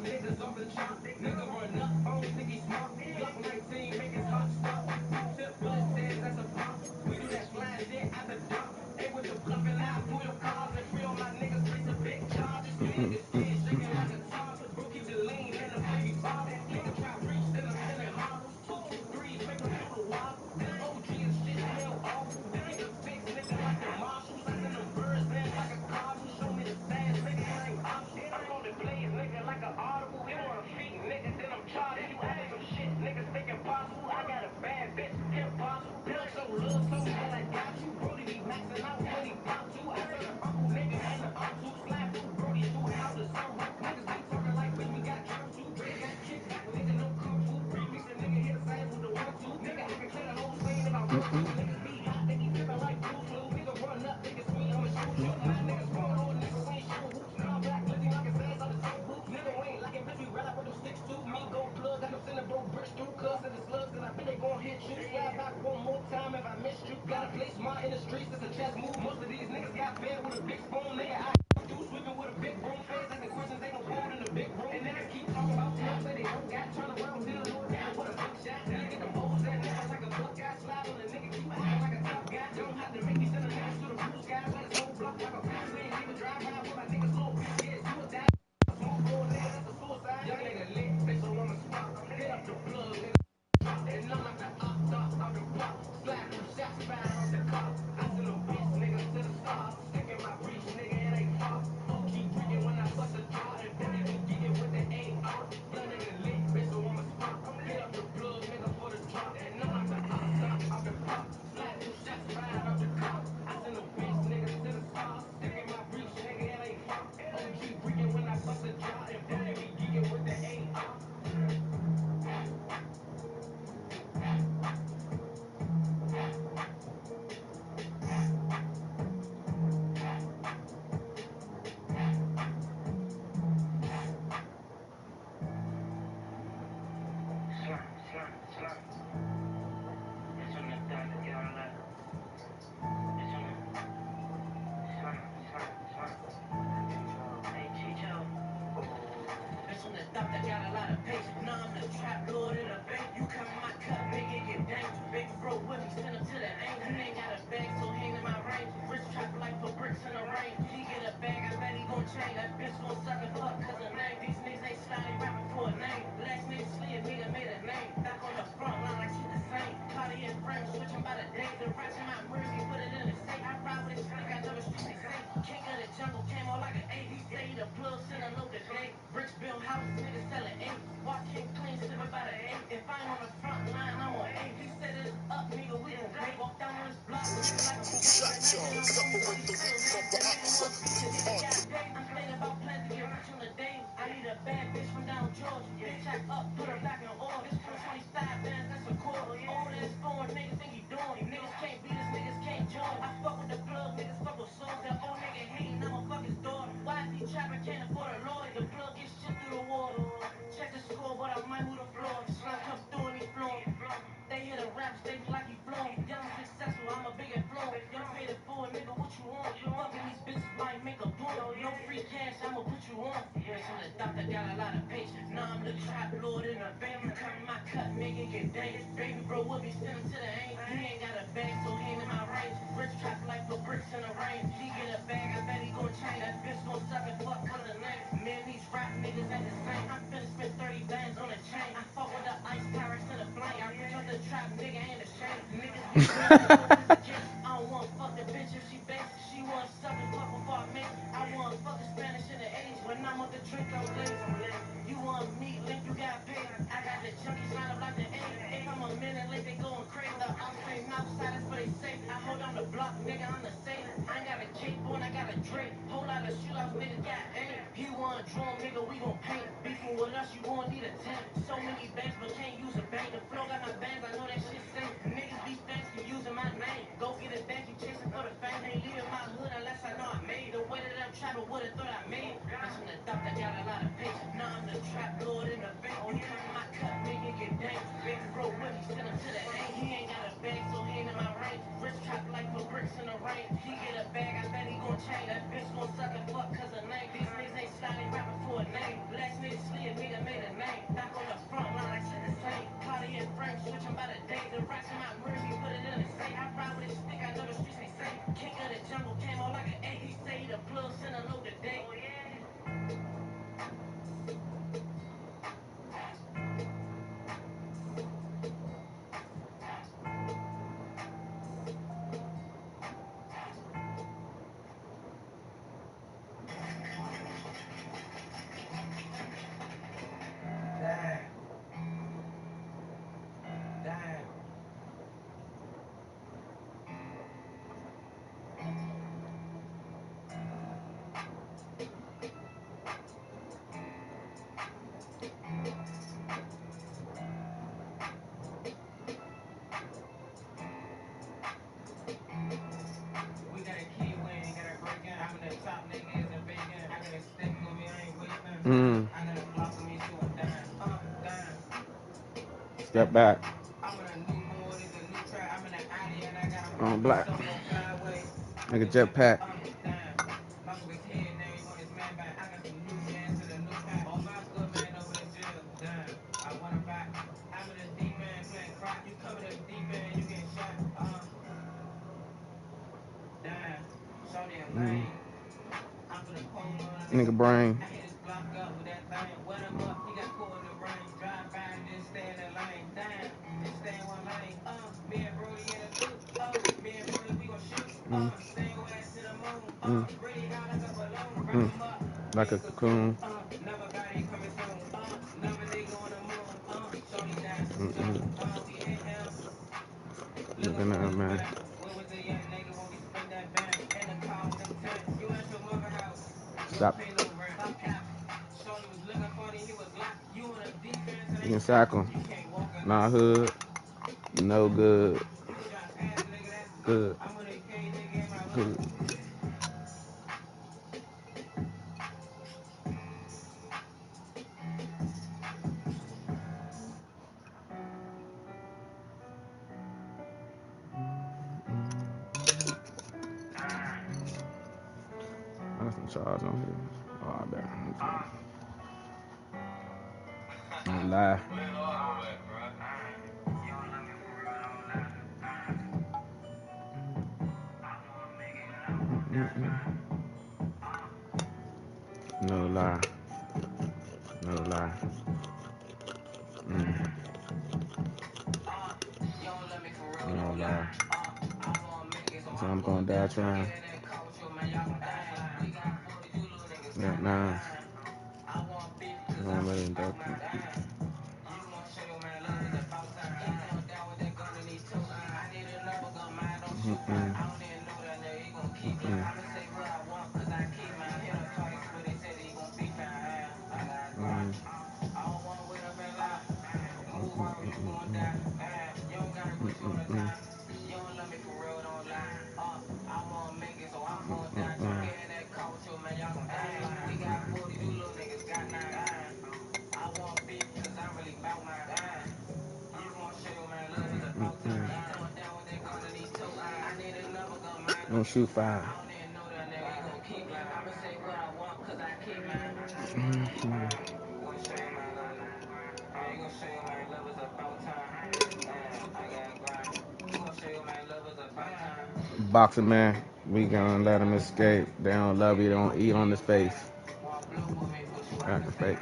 niggas off the chop. Nigga run up, phone, think he smart. Glock 19, make his heart stop. Tip bullet says that's a pop. We do that flying shit at the dump. Hey, with the bluffing eyes, pull your cars and free all my niggas, face a big charges. You niggas scared, shaking like a toddler. Bro, keep your lean in the baby bottle. Nigga try reach, then I'm sending hollers. 223s, make them do the wobble. This OG and shit smell awful. Nigga fix, nigga like the marshals. I send them birds in like a cardinal. Show me the stash, nigga, it ain't optional. I'm rolling blades, nigga, like an audible. It on a feet, nigga, then I'm charging you out of some shit. Niggas think impossible. I got a bad bitch, impossible. Plug so love so that I got you. Brody be maxing out when he pop to. I said an uncle, nigga, and an uncle. Slide through Brody, shoot out the sunroof. Niggas be talking like bitch, we got trunk too. They got kicked back, nigga, no kung fu. Remix a nigga hit the same with the 1-2. Nigga, I can clear the whole scene if I want to. Niggas be hot, they be tipping like blue flu. Nigga run up, nigga swing, I'ma shoot you. My niggas going on, nigga, we ain't shooting hoops. Now I'm back, looking like a sass out the same boots. Nigga, we ain't lacking, bitch, we ride with them sticks too. Me go plug, got them sending bro bricks through. Cuz of the slugs, and I bet they gon' hit you. Slide back one more time if I missed you. Gotta play smart in the streets, it's a chess move. Most of these niggas got fed with a big spoon. Nigga, I do sweeping with a big broom face. Asking questions, they gon' hold in the big room. And niggas keep talking about smoke, say they don't got. Turn around, hit a little down with a big shot. Nigga get them hoes that nigga like a buck guy. Slide on the nigga, keep acting like a tough guy. Don't have to make me send a niggas to the blue skies. Let his whole block like a fool. We ain't even drive by with my niggas little bitch. Yeah, you a die. Smoke roll, nigga, that's a suicide. Young nigga lit, bitch, so I'ma spot. Hit up the plug, nigga. And I'm like the out the block. Slap them shots, fire off the car. I send them bitch niggas to the stars. Stick in my reach, nigga, it ain't far. Phone keep ringing when I bust a jar. And baby be geeking with the AR. Young nigga lit, bitch, so I'ma spot. Hit up the plug, nigga, for the drop. And I'm like the out the block. Slap them shots, fire off the car. I send them bitch niggas to the stars. Stick in my reach, nigga, it ain't far. Phone keep ringing when I bust a jar. And baby be geeking with the AR. by the days and rocks in my mercy, put it in the safe. I ride with a stick, I know the streets ain't safe. King of the jungle came out like an eight. He say the plug send a load today. Oh yeah. Step back. On black. Like a jetpack. Nigga brain. Like a cocoon. Looking at man. Stop. You can sack him. Not hood. No good. Good. Good. I got some charge on here. Oh, I bet. Don't lie. No lie. No lie. No lie. So I'm gonna die trying. Got nines. I'm gonna let him go. Don't shoot fire. Boxing man, we gonna let him escape. They don't love you, they don't eat on his face. Acting fake.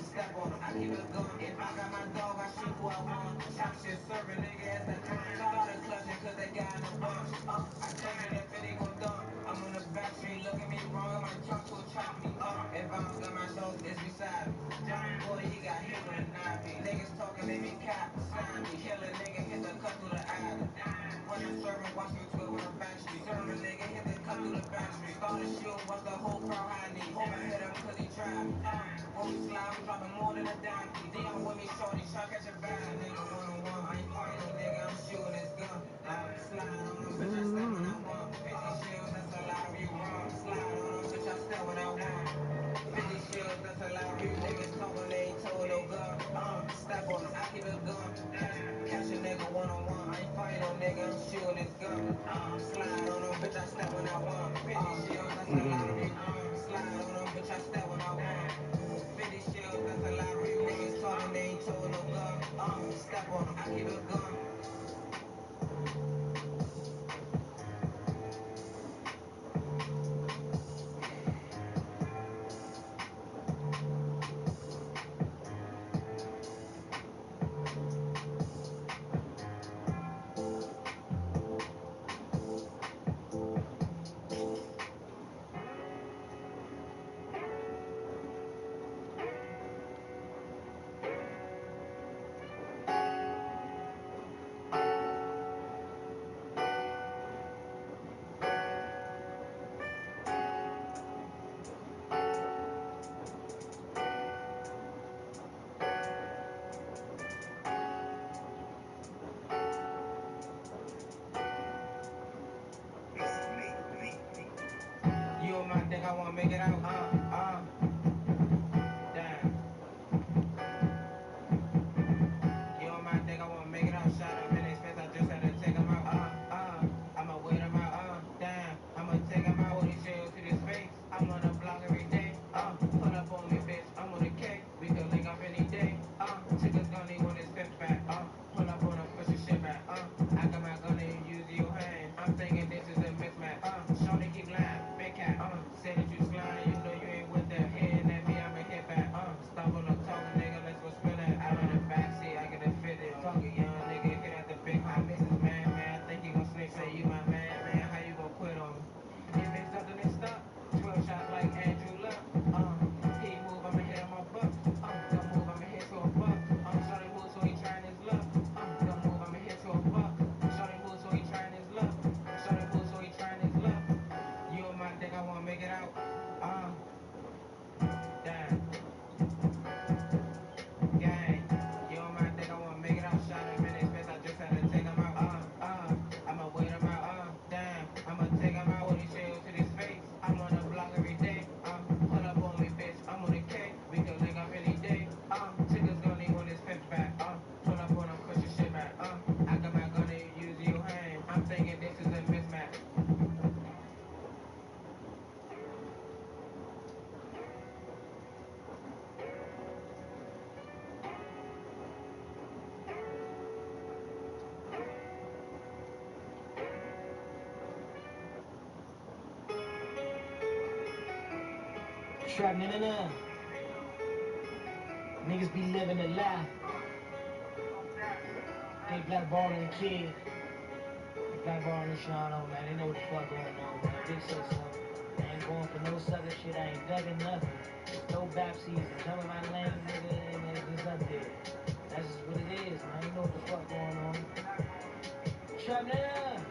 step on them. I keep a gun. If I got my dog, I shoot who I want. Top shit serving, nigga, as the gun. Started clutching cause they got in a bunch. I tell you that they gon' dump. I'm on the back street, look at me wrong. My truck will chop me up. If I don't got my dog, it's beside me. Giant boy, he got hit with a knife. Niggas talking, they be cap. Sign me, kill a nigga, hit the cut through the eye. When I'm serving, watch me 12 on the back street. Serving nigga, hit the cut through the back street. Started shoot, watch the whole crowd high knee. Hold my head up cause he tried me. When we slide, we dropping more than a dime. Dion with me, shorty, try catch a bad nigga. One-on-one, I ain't fighting no nigga, I'm shooting this gun. Slide on them, bitch, I step when I want. 50 shields, that's a lot of you wrong. Slide on them, bitch, I step when I want. 50 shields, that's a lot of you niggas talking, they ain't told no gun. Step on them, I keep a gun. Catch a nigga one-on-one, I ain't fighting no nigga, I'm shooting this gun. Slide on them, bitch, I step when I want. 50 shields, that's a lot of you. Slide on them, bitch, I step when I want. 50 shields, that's a lot of you niggas talking, they ain't told no gun. Step on them, I keep a gun. You might think I wanna make it out, damn. You might think I wanna make it out, shot up in his face, I just had to take him out, I'ma wait him out, damn. I'ma take him out with his shield to his face. I'm on the block every day, pull up on me, bitch, I'm on the cake. We can link up any day, tickets gonna need when it's fifth back, pull up on him, push your shit back, I got my gun and use your hand. I'm thinking this is a mismatch, shorty keep lying, big cat, say that you slime, you know you ain't with that, hitting at me, I'ma hit back, stop on the talking, nigga, let's go spin it. Out in the backseat, I get it fitted, talking young nigga, hit at the big high, Mrs. Man, think you gon' snake, say you my man, how you gon' quit on me? If it's something that stuck, 12 shots like Andrew Luck, he move, I'ma hit him on buck, don't move, I'ma hit to a buck, shorty move, so he trying his luck, don't move, I'ma hit to a buck, shorty move, so he trying his luck, shorty move, so he trying his luck. You might think I wanna make it out, damn. Gang, you might think I wanna make it out, shot him in his face, I just had to take him out, I'ma wait him out, damn. I'ma take him out with his shield to his face. I'm on the block every day, pull up on me, bitch, I'm on the cake. We can link up any day, tickets gonna need when it's fifth back, pull up on him, push your shit back, I got my gun and you use your hand. I'm thinking this is a mismatch. Trap, nah. Niggas be living a lie. They blackballing the kid. They blackballing the shine on, man. They know what the fuck going on, man. Big say so. I ain't going for no sucker shit. I ain't ducking nothing. There's no bap season. Some of my lame nigga and it's just up there. That's just what it is, man. You know what the fuck going on. Trap, nah.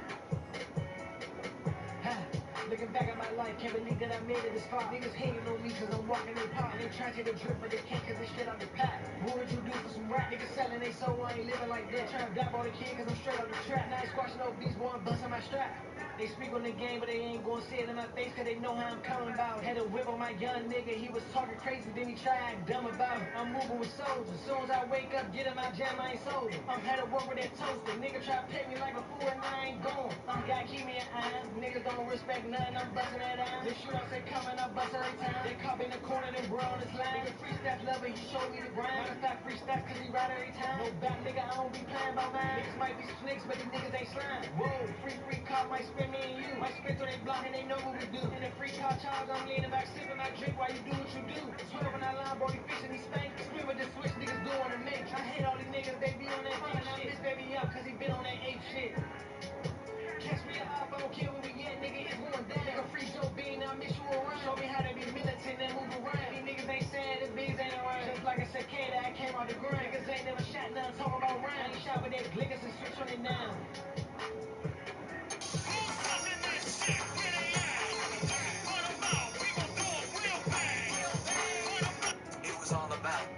Looking back at my life, can't believe that I made it this far. Niggas hating on me cause I'm walking their path. They trying to take a drip, but they can't cause they shit on the pack. What would you do for some rap? Niggas selling they soul, I ain't living like that. Trying to dap on the kid cause I'm straight out the trap. Now I ain't squashing no beats, boy, I'm busting my strap. They speak on the game, but they ain't gonna say it in my face cause they know how I'm coming about. Had a whip on my young nigga, he was talking crazy, then he tried dumb about it. I'm moving with soldiers. Soon as I wake up, get in my jam, I ain't sober. I'm had to work with that toaster. Nigga try to pay me like a fool and I ain't going. Gotta keep me an eye. Niggas don't respect nothing, I'm busting that out. The shootout say coming, I'm busting every time. They cop in the corner, then bro on his line. Nigga free step lover, he showed me the grind. Matter of fact, free steps cause he ride every time. No back, nigga, I don't be playing by mine. Niggas might be snakes, but these niggas ain't slime. Whoa, free cop might spin than me and you. Might spit till they block and they know what we do. In the free car charge, I'm leaning back, sipping my drink while you do what you do. 12 when I line, boy, fishing these stank. Spin with the switch, niggas doing the make. I hate all these niggas, they be on that fun. I miss baby up, cause he been on that ape shit. Catch me up, I don't care where we at, nigga, it's going down. Nigga, free Joe Bean, I miss you around. Show me how to be militant and move around. These niggas ain't saying the bees ain't around. Just like a cicada, I came out the ground. Niggas ain't never shot none, talking about round. Ain't shot with that glickers and switch on it now. It was all about.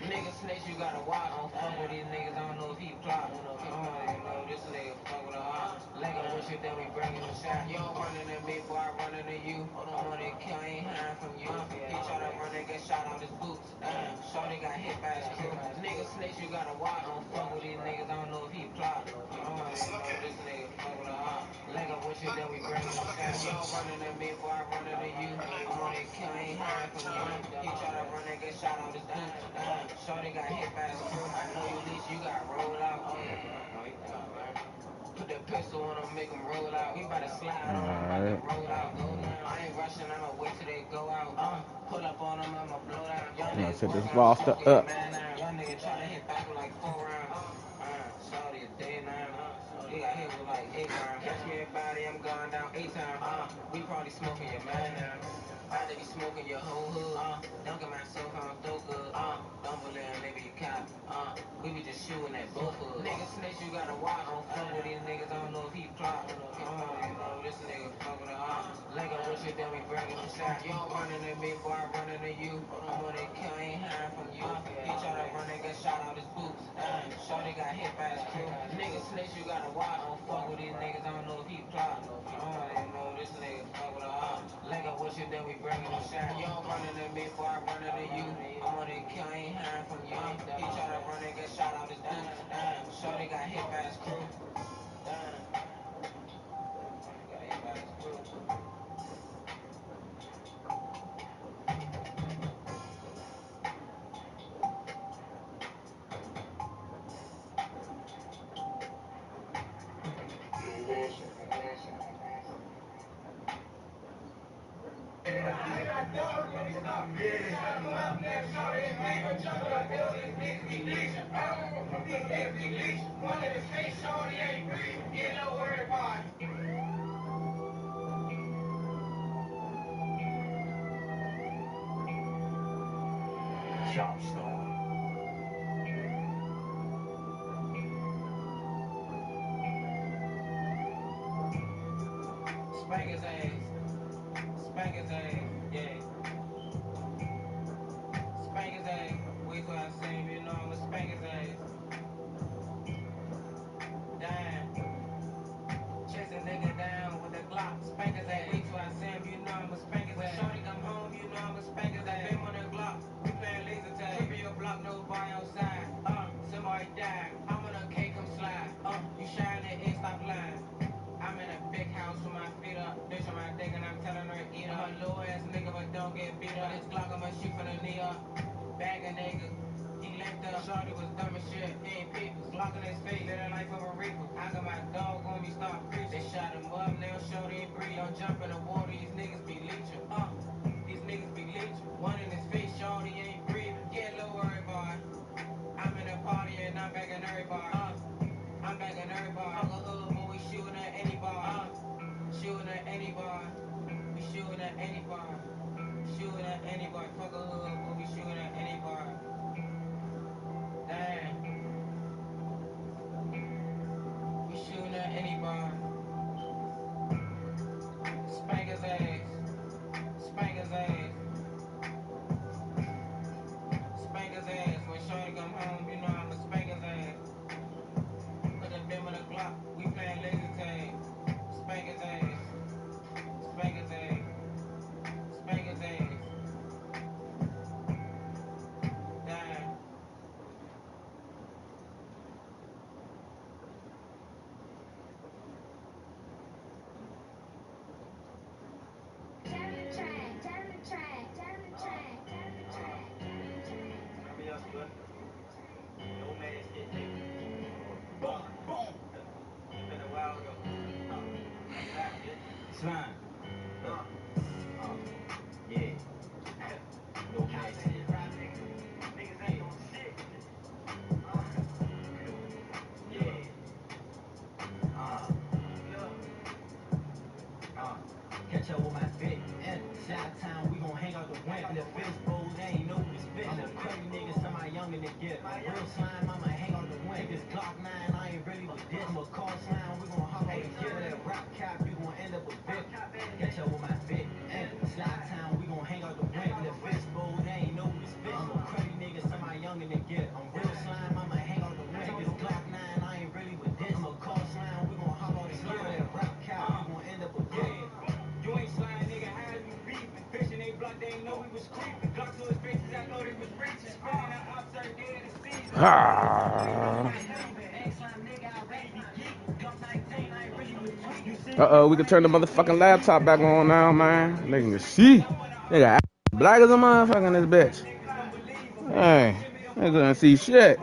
Niggas snitch, you gotta watch. I don't fuck with these niggas, I don't know if he plot. I don't even know this nigga fuck with a heart. Lego with shit, then we bringin' the shot. You don't run into me, boy, I run into you. I'm on that kill, ain't hiding from you. He try to run and get shot out his boots. Shorty got hit by his crew. Niggas snitch, you gotta watch. I don't fuck with these niggas, I don't know if he plot. I don't even know this nigga fuck with a heart. Lego with shit, then we bringin' the shot. You don't run into me, boy, I run into you. I'm on that kill, ain't hiding from you. He try to run and get shot out his boots. Shorty got hit by his crew. I know you least, you got rolled out. Oh yeah. Put the pistol on him, make him roll out. We bout to slide on him, bout to roll out. I ain't rushing, I'ma wait till they go out. Pull up on him, I'ma blow down. Young niggas Set this walk out, roster smoking your up. man now. Young nigga try to hit back with like 4 rounds. Shorty a day now. He got hit with like 8 rounds. Catch me a body, I'm going down 8 times. We probably smoking your man now. About to be smoking your whole hood. Dunking myself on dope good. Dumble in, maybe you cop. We be just shooting at both hoods. Niggas snitch, you gotta watch. I don't fuck with these niggas, I don't know if he plot. I don't even know this nigga fuck with a heart. Lego with shit, then we bringin' the shot. You don't run into me, boy, I run into you. I'm on that kill, ain't hiding from you. He try to run and get shot out his boots. Shorty got hit by his crew. Niggas snitch, you gotta watch. I don't fuck with these niggas, I don't know if he plot. I don't even know this nigga fuck with a heart. Lego with shit, then we bringin' the shot. You don't run into me, boy, I run into you. I'm on that kill, ain't hiding from you. He try to run and get shot out his boots. Shorty got hit by his crew. Got hit by his crew. Spank his ass. Spank his ass. Yeah. Spank his ass. Wait till I see him, you know I'ma spank his ass. Damn. Chase a nigga down with a Glock. Spank his ass. Wait till I see him, you know I'ma spank his ass. When Shorty come home, you know I'ma spank his ass. Bim on the Glock. We playin' laser tag. Trippin' your block, nobody outside. Somebody died. I'm on a K, come slide. You shine that ain't stop lying. I'm in a big house with my feet up. Bitch on my dick and I'm telling her eat up. I'm a low ass nigga but don't get beat up. This Glock I'ma shoot from the knee up. Bag a nigga. He linked up. Shorty was dumb as shit. He ain't people. Glock in his face. Living life of a reaper. I got my dog on me start preaching. They shot him up. Now Shorty ain't breathe. Don't jump in the water. These niggas be leeching. These niggas be leeching. One in his face. Shorty ain't breathing. Get low, everybody. I'm in a party and I'm bagging everybody. I'm bagging everybody. Fuck a hood, but we shooting at any bar. Shooting at any bar. We shooting at any bar. Shooting at any bar. Fuck a hood, but we shooting at any bar. Damn. We shooting at any bar. Spank his ass. Spank his ass. Spank his ass. When Shorty come home, you know I'ma spank his ass. Slime. Yeah. No mad shit. Niggas ain't on shit. Yeah. Catch up with my fit. Shot-town, we gon' hang out the wind. In the fistbowl, they ain't know who's fit. I'm a crazy nigga, somebody young in the gift. Real slime, I'ma hang out the wind. This Glock 9, I ain't really with this. I'm a call slime, we gon' hop on the gift. That rock cap, you gon' end up a bit. Catch up with my fit. Shot-town, we gon' hang out the wind. In the fistbowl, they ain't know who's fit. I'm a crazy nigga, somebody young in the gift. I'm real slime, I'ma hang out the wind. This Glock 9, I ain't really with this. I'm a call slime, we gon' hop on the gift. That rock cap, you gon' end up a bit. You ain't slime, nigga, how you beefing? Fishing they block, they ain't know we was creeping. Glock to his faces, I thought he was reaching. Spinning our ops every day of the season. Uh-oh, we can turn the motherfucking laptop back on now, man. They can see. They got black as a motherfucker in this bitch. Hey, they couldn't see shit.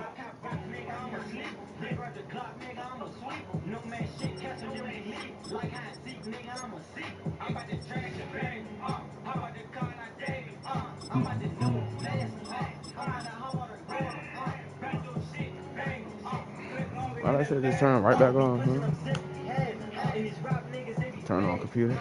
Why that shit just turn right back on? Turn on computer.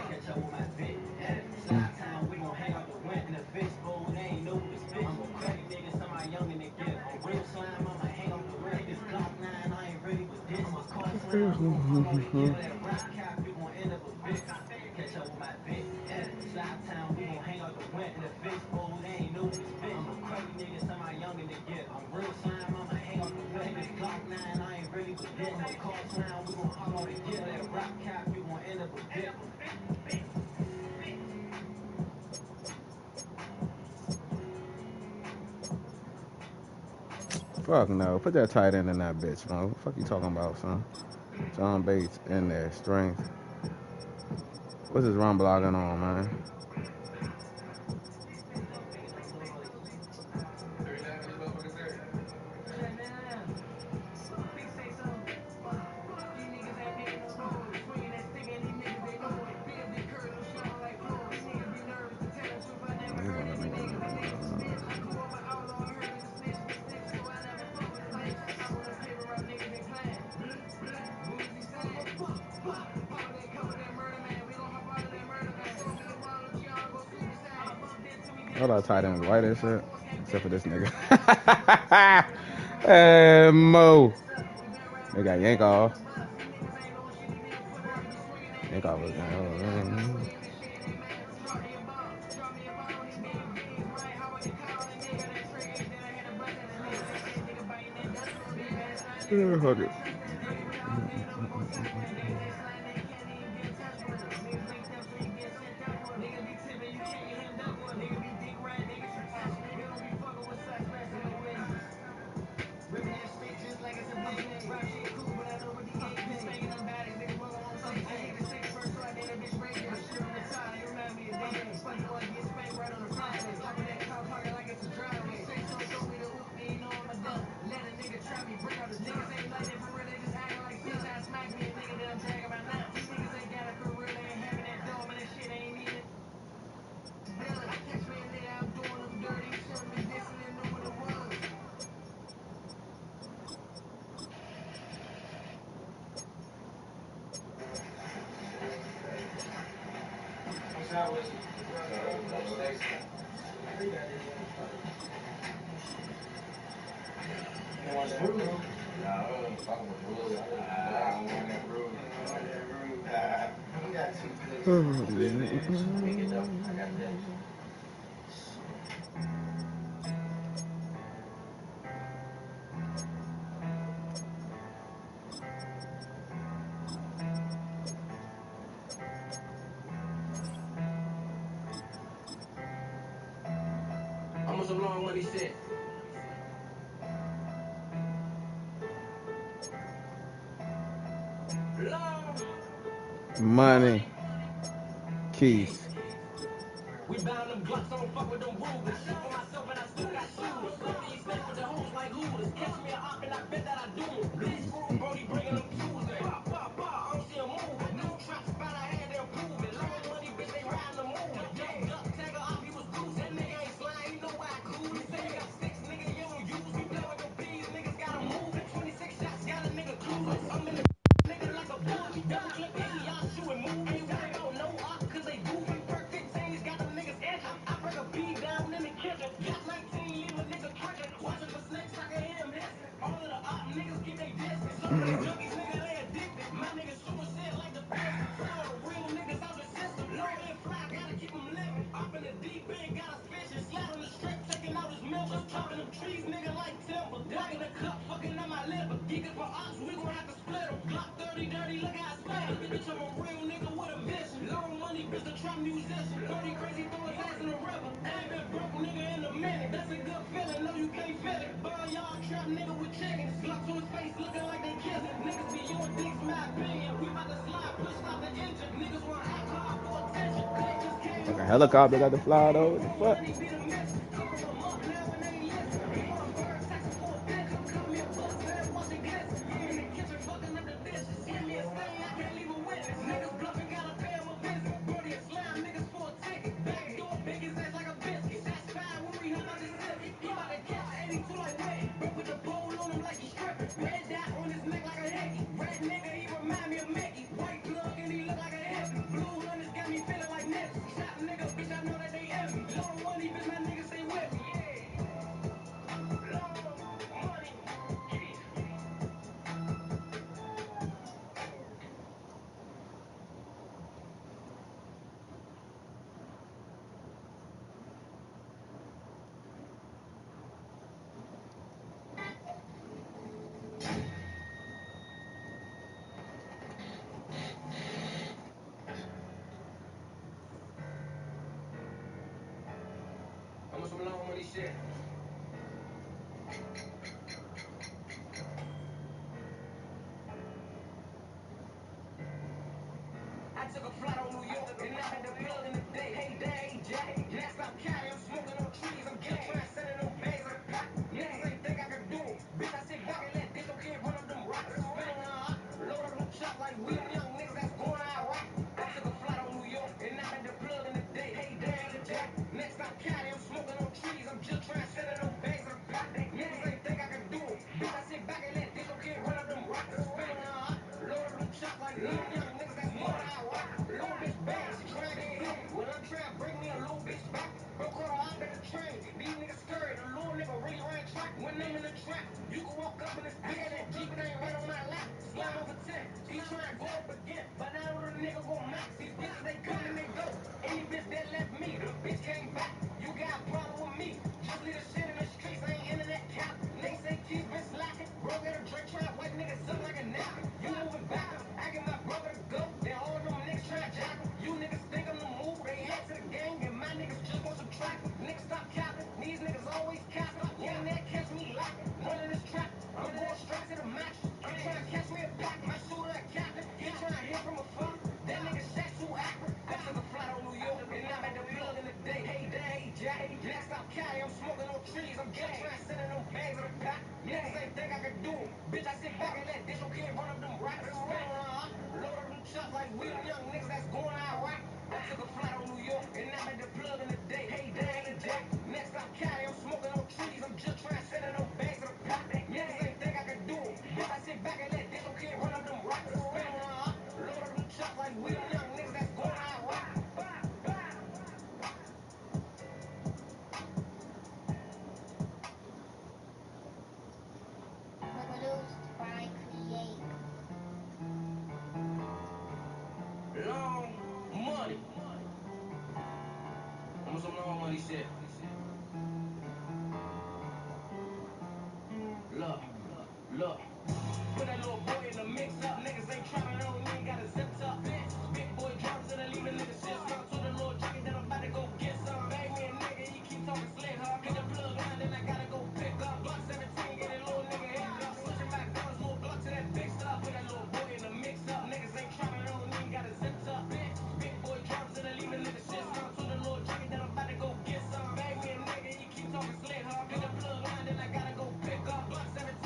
Fuck no. Put that tight end in that bitch, man. What the fuck you talking about, son? John Bates in there. Strength. What's his run blocking on, man? All our tight ends white as shit, except for this nigga. Hey, Mo. They got Yank off. Yank off was fuck it. Almost along what he said. Money. Keys. We bound them Glocks, I don't fuck with them Rugers. For myself and I still got shooters. These snakes with the hoes like Hooters. Catch me a op and I bet that I do. Blue screw, Brody bringing them Tuesday. Pop, pop, pop, I don't see a move. New trap spot, I had to improve it. Long money, bitch, they riding the move. Duck, tag her off, he was loose. That nigga ain't slime, he know why I cool. He say he got six, nigga, you don't use. We play with them bees, niggas gotta move. 26 shots, got a nigga clueless. I'm in the nigga like a bull. We double clip, baby, y'all shoot and move. Ain't worried about no op, cause they goofy. Perk 15's got them niggas itching. I break a bee down in the kitchen. Got 19, leave a nigga twitching. Watching for snakes, I can hear him hissing. All of the op niggas get they distance. Some of they junkies, nigga, they addicted. My niggas shooting shit like the Pistons. All the real niggas out the system. Low and fly, gotta keep them living. Up in the deep end, got us fishing. Slide on the strip, taking out his milk. Just chopping them trees, nigga, like timber. Walking the cup, fucking on my liver. Geeking for ops, we gon' have to split them. Glock 30 dirty, look how I splat him. Bitch, I'm a real nigga with a mission. Long money, bitch, the trap musician. 30 crazy, throw his ass in the river. I ain't been broke, nigga, in a minute. That's a good feeling, no, you can't feel it. Burn y'all trap nigga with chickens. Slugs on his face, looking like they kissing. Niggas be your dicks, my opinion. We about to slide, push out the engine. Niggas want to act hard for attention. They just came Like a up. helicopter got to fly though. What the fuck? Money be the mission. Call them up now and they listen. He want a bird, tax him for a pigeon. Call me a bus, better watch it glisten. I'm in the kitchen fucking up the dishes. Give me a stain, I can't leave a witness. Niggas bluffing, gotta pay him a visit. Brody a slime, niggas for a ticket. Back door, big his ass like a biscuit. That's fine when we hop out the city. He about to catch 82 like Whitney. Broke with the pole on him like he stripping. Red dot on his neck like a hickey. Red nigga, he remind me of Mickey. White plug and he look like a hippie. Blue hunters got me feeling like Nipsey. Shot nigga, bitch, I know that they envy. Long money, bitch, my niggas stay with me. Yeah. Long money. I'm on some long money shit. I took a flight on New York and I had the plug in the day. Hey, day, Jack. Next I'm Cali, I'm smoking on trees. I'm getting trying, sending them bags in the pot. Niggas ain't think I could do it. Bitch, I sit back and let this okay run up them rocks. Spinning on a load up them shots like we them young niggas that's going out right. I took a flight on New York and I had the plug in the day. Hey, day, Jack. Next I'm Cali, I'm smoking on trees. I'm just trying, sending them bags in the pot. Niggas ain't think I could do it. Bitch, I sit back and let this okay run up them rocks. Spinning on a load up them shots like we them young niggas that's going out right. Little bitch bad, she trying to get hit. When I'm trying to bring me a little bitch back, broke her out in the train. These niggas scurry, the little nigga really ran track. When I'm in the trap, you can walk up in this big and that Jeep and ain't right on my lap. Slime over 10, he trying to go up again, but now the nigga go max. These bitches they come and they go. Any bitch that left me, the bitch came back. You got a problem with me? Just leave the shit in the streets, I ain't internet cap. Niggas say Keith been slacking, bro got a drink trying to wipe niggas up like a napkin. You moving back, I get my brother to go. Then all them niggas trying to jack him. You niggas think I'm the move, they head to the gang, and my niggas just want some track. Niggas stop capping, these niggas always capping. When that catch me lacking, running this trap, I'm going straight to the match. I'm trying to catch me a pack, my shooter a captain. He trying to hit from afar, that nigga shot too active. I took a flight on New York, and I'm at the plug in the day. Hey, day, Jack. Next stop Cali, I'm smoking on trees. I'm just trying to send in them bags in the pack. Niggas ain't think I could do it. Bitch, I sit back and let this okay run up them rocks. Spinning on load up them shots like we them young niggas that's going out right. I took a flight on New York, and I'm at the plug in the day. Hey, day, Jack. Next stop Cali, I'm smoking on trees. I'm just trying to send in them bags in the pack. Niggas ain't think I could do it. Bitch, I sit back and let this okay run up them rocks. Spinning on load up them shots like we them young niggas that's going out right. Produced by Create. Long money. I'm on some long money shit. Look, look. Put that little boy in the mix up. Niggas ain't trapping on me, got a zip up. Big boy drums and I leave a nigga shit. Run to the little jacket that I'm about to go get some. Bang me a nigga, he keep talking slick, huh? Hit the plug line, then I gotta go pick up. Block 17, get that little nigga hit up. Switching my guns, little block to that big stuff. Put that little boy in the mix up. Niggas ain't trapping on me, got a zip up. Big boy drums and I leave a nigga shit. Run to the little jacket that I'm about to go get some. Bang me a nigga, he keep talking slick, huh? Hit the plug line, then I gotta go pick up. Block 17.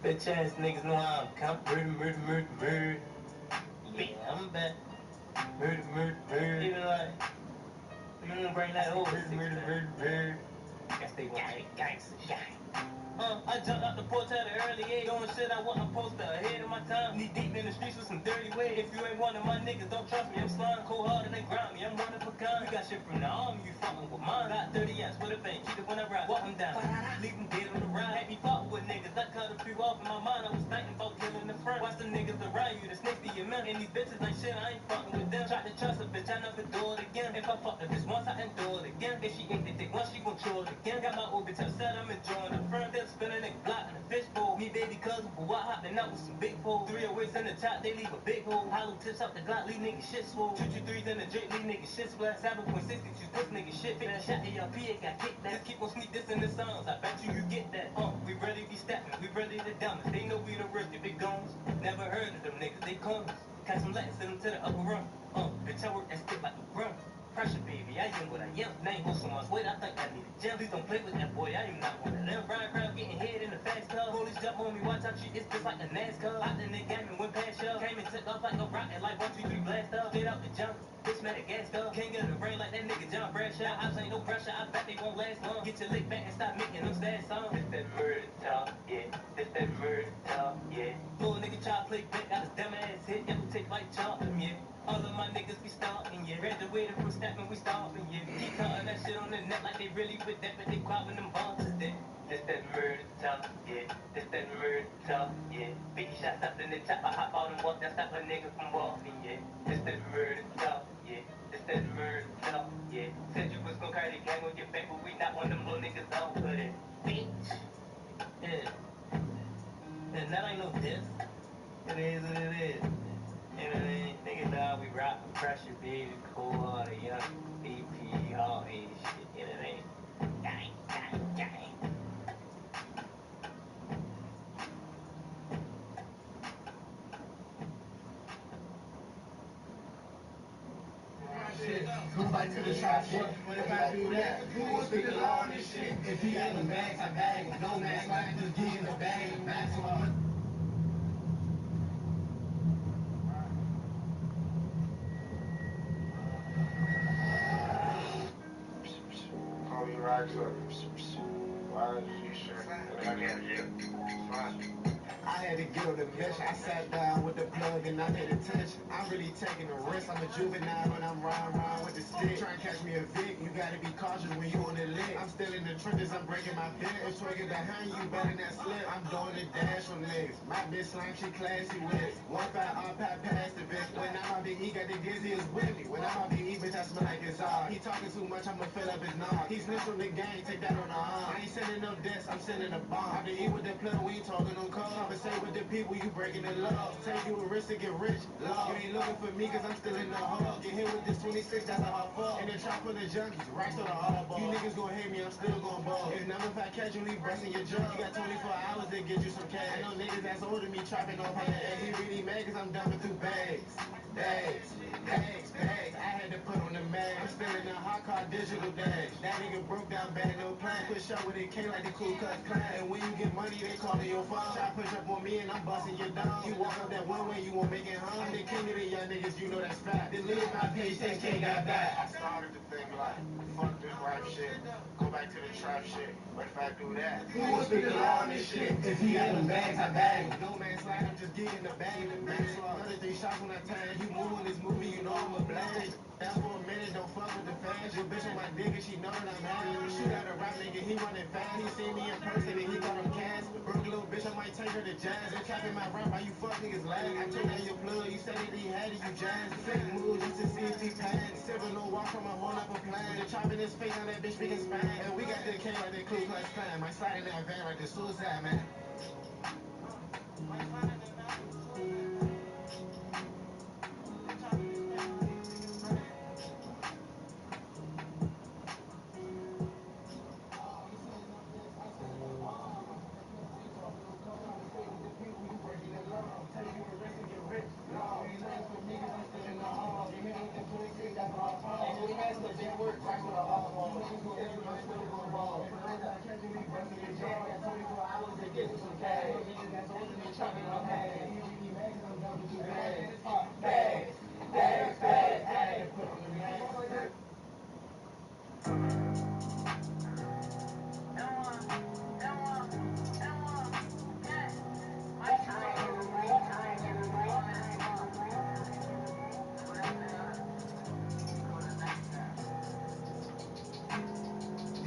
Bitch ass niggas know how I'm coming. Murder. Yeah, I'm back. Murder. Even like, you wanna bring that over? Murder. Guess they want gangsta. I jumped out the porch at an early age, doing shit I wasn't supposed to, ahead of my time. Knee deep in the streets with some dirty ways. If you ain't one of my niggas, don't trust me, I'm slime. Cold hearted, they grind me, I'm one of a kind. We got shit from the army, you fucking with mine. Got 30 ass with a bank, keep it when I ride. Walk them down, leave them dead on the ride. Had me fucking with niggas, I cut a few off in my mind. I was thinking about killing the friend. Watch the niggas around you, the snakes to your man. And these bitches ain't shit, I ain't fucking with them. Tried to trust a bitch, I never do it again. If I fucked a bitch once, I endure it again. If she ate the dick once, she gon' chew it again. Got my old bitch upset, I'm enjoying the friend. Still spinning nigga block in a fishbowl. Me baby cousin, but what hopping out with some big foes. 308s in the top, they leave a big hole. Hollow tips out the Glock, leave nigga shit swole. 223s in the drink, leave nigga shit splat. 7.60, you push nigga shit. 50 shot ARP, it got kicked that. Just keep on sneak this in the songs, I bet you get that. We ready be stepping, we ready to dumbest. They know we the rich, the big guns. Never heard of them niggas, they comes. Catch them letting, send them to the upper room. Bitch, I work that stick like a rum. Pressure, baby, I am what I am. Name goes so much weight, I think I need a gym. Please don't play with that boy, I am not one of them. Ryan crowd getting hit in the fast car. Police jump on me, watch out, treat this just like a NASCAR. Out in the game and went past y'all. Came and took off like a rocket, like 1, 2, 3 blast off. Straight out the jump, bitch made a gas car. Can't get the rain like that nigga John Bradshaw. I ain't no pressure, I bet they won't last long. Get your lick back and stop making them sad songs. This that murder talk, yeah. This that murder talk, yeah. Little nigga try to play back, got his dumb ass hit. Yellow tape like chopping, yeah. All of my niggas be stalking, yeah. Graduated from stepping, we stopping, yeah. Keep talking that shit on the net like they really with that, but they grabbing them bonds is dead. This that murder talk, yeah. This that murder talk, yeah. 50 shots up in the top, I hop out and walk, that stop a nigga from walking, yeah. This that murder talk, yeah. This that murder talk, yeah. Said you was gonna carry the gang on your back, but we not one of them little niggas out for that, bitch. Yeah. And that ain't no diss. It is what it is. You know what I mean? Nigga, dog, we rock the pressure, baby, cool, all the young BP, all age shit, you know what I mean? Gang. Nobody to the shop shit. But if I do that, who will speak the law on this shit? If he got the max, I bag him. No max, I can just get in the bag. Max on I had to get on the mesh. I sat down with the plug and I paid attention. I'm really taking a risk. I'm a juvenile when I'm round with the stick. Try and catch me a Vic. You gotta be cautious when you on the lick. I'm still in the trenches. I'm breaking my fist. I'm twerking behind you, better not slip. I'm doing the dash on niggas. My bitch slime, she classy with it. One fat all pat past the bitch. When I'm out Big E, got the dizziest with me. When I'm out Big E, bitch, I smell like it's all. He talking too much, I'ma fill up his knob. He snitched on the gang, take that on the arm. I ain't sending no deaths, I'm sending a bomb. Out to eat with the plug, we ain't talking no call. Conversate with the people, you breaking the law. Take you a risk to get rich, law. You ain't looking for me, cause I'm still in the hall. Get hit with this 26, that's a hard fall. And the trap full of junkies, racks to the hardball. You niggas gon' hate me, I'm still gon' ball. If never if I catch you, we busting your jaw. You got 24 hours to get you some cash. I know niggas that's older than me trapping on pay. And he really mad cause I'm dumping through bags. Bags. I had to put on the mag. I'm still in the hot car digital dash. That nigga broke down bad, no plan. Push up with a K like the Ku Klux Klan. And when you get money, they call it your phone. Try push up on me and I'm busting your dome. You walk up that one way, you won't make it home. I'm the king of the young niggas, you know that's fact. Deleted my page, 6K got back. I started to think like, fuck this rap shit. Go back to the trap shit. But if I do that, who will speak the law on this shit? If he got them bags, I bag him. No man slide, I'm just getting the bag. The man slide. Another 3 shots when I tag. You move in this movie, you know I'm a blast. Down for a minute, don't fuck with the fans. Your bitch on my dick and she know that I'm happy. Shoot out a rap nigga, he running fast. He see me in person and he thought I'm Cass. Broke little bitch, I might take her to jazz. They capping my rap, why you fuck niggas last? I took out your plug, you said that he had it, you jazz. Fake moves just to see if he pass. Civil no walk from a whole up a plan. The chop in his face on that bitch speaking Spanish. And we got the K like the Ku Klux Klan. Might slide in that van like the suicide man.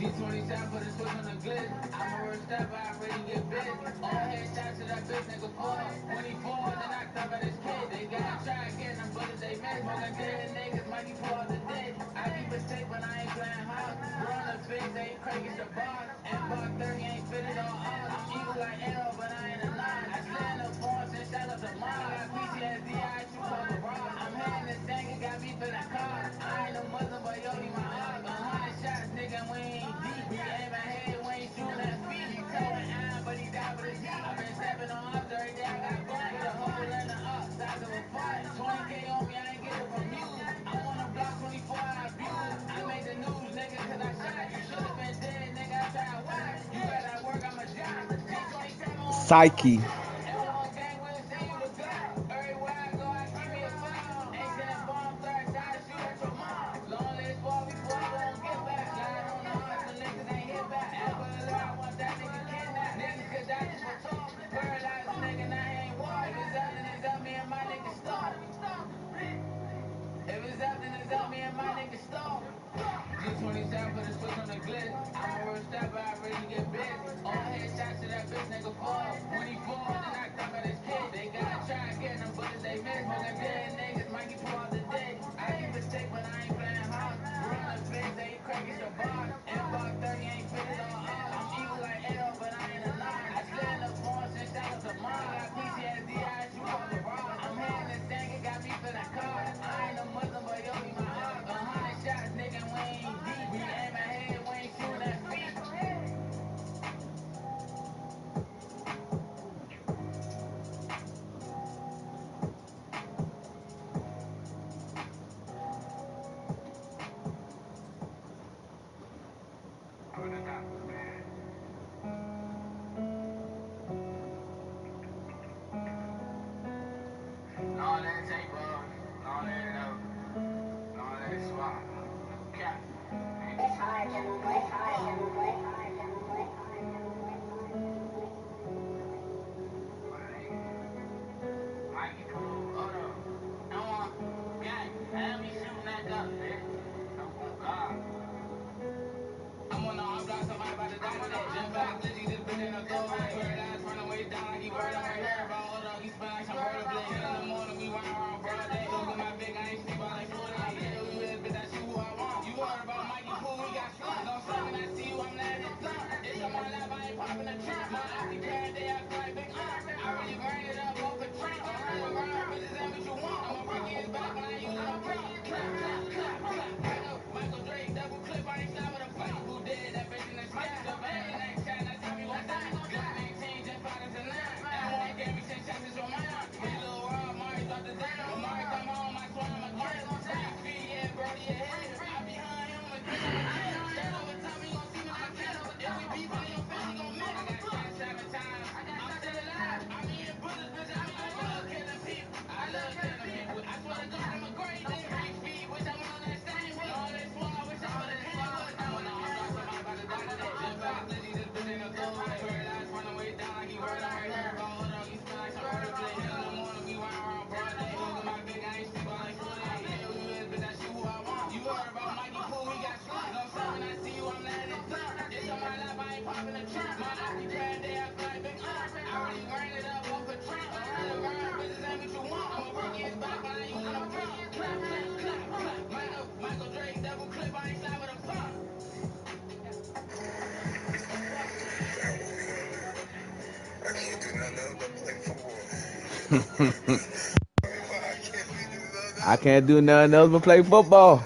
D27 put a switch on the glitz. I'm a real stepper, I really get bit. All headshots to that bitch, nigga fall. When he falls, then I cover his kid. They gotta try again, them bullets they miss. Smoking dead niggas, might be pull out the dick. I keep it safe when I ain't playing hard. Growing the figs, they ain't crazy, it's the bar. And Buck 30 ain't fitted on odds. I'm evil like Arrow, but I ain't a nine. I slid in the force and shot up the mall. Got PTSD, I shoot for the rock. I'm hitting this thing, it got me feeling cold. I ain't no Muslim, but yo, he my op. 100 shots, nigga, we ain't deep. We aim ahead, we ain't shooting at feet. He towing iron, but he died with his heat. I been stepping on ups every day, I got blunt. With a hole in the up, size of a fart. 20K on me, I ain't get it from you. I'm on the block 24, I abuse. I made the news, nigga, cause I shot. You should've been dead, nigga, I tried whack. You better work, I'm a job. G27 on Psyche. L1 gang will say you the God. Everywhere I go, I keep me a phone. Ain't sending bomb threats, I shoot at your mom. Long live fall before I won't get back. Slide on the heart, the niggas ain't hit back. Amber alert, I want that nigga kidnapped. Niggas could die just for talk. Paralyze a nigga, now he ain't walk. If it's up, then it's up, me and my niggas stop. If it's up, then it's up, me and my niggas stop. G27 put a switch on the glitz. I'm a real stepper, I really get bit. All headshots to that bitch, nigga fall. When he fall, then I cover his kid. They gotta try again, them bullets they miss. Smoking dead niggas, might be pull out the dick. I keep it safe when I ain't playing hard. Growing the figs, they ain't crack, it's the bar. And Buck 30 ain't fitted on odds. I'm evil like Arrow, but I ain't a nine. I slid in the force and shot up the mall. Got PTSD, I shoot for the rock. I'm hitting this thing, it got me feeling cold. I ain't a Muslim, but yo, he my op. 100 shots, nigga, we ain't deep. We aim ahead, we ain't shooting at feet. I can't do nothing else but play football.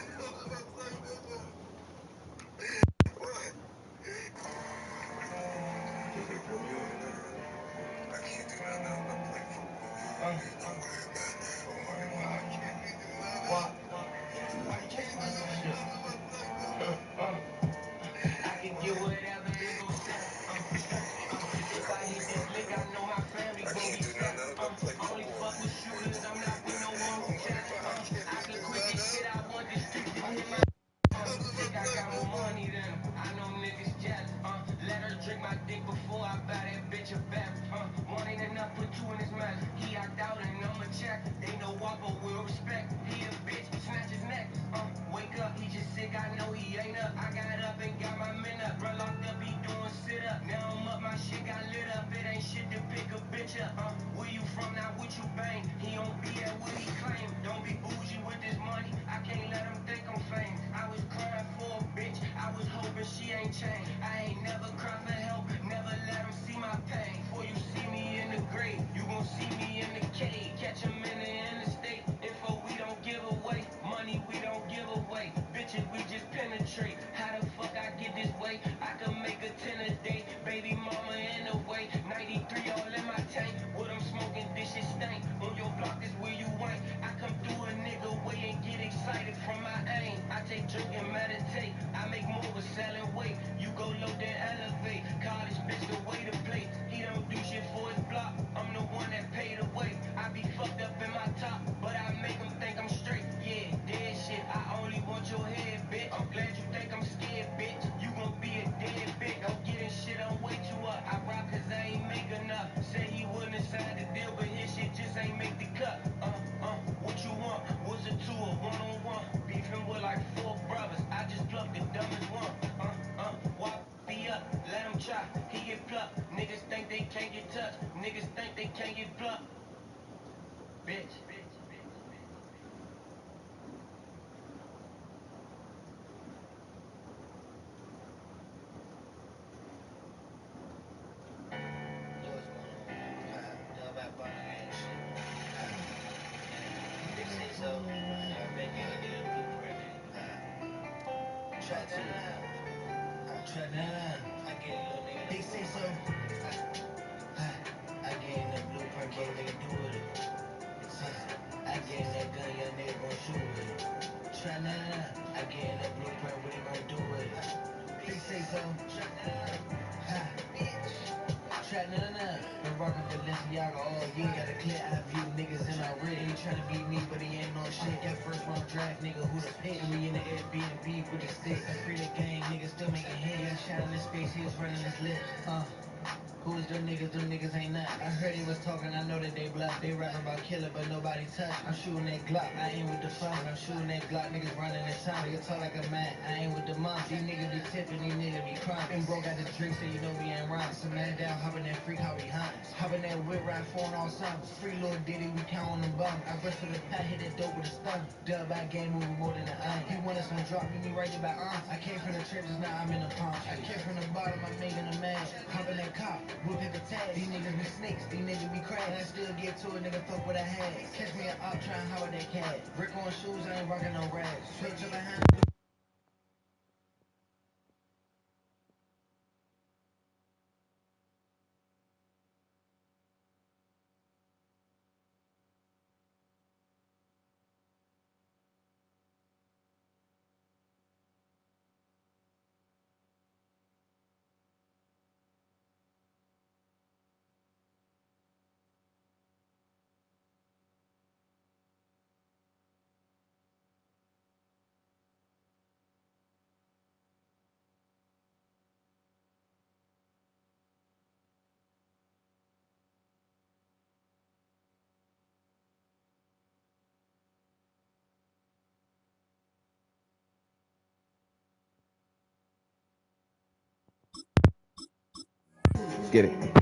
Get it.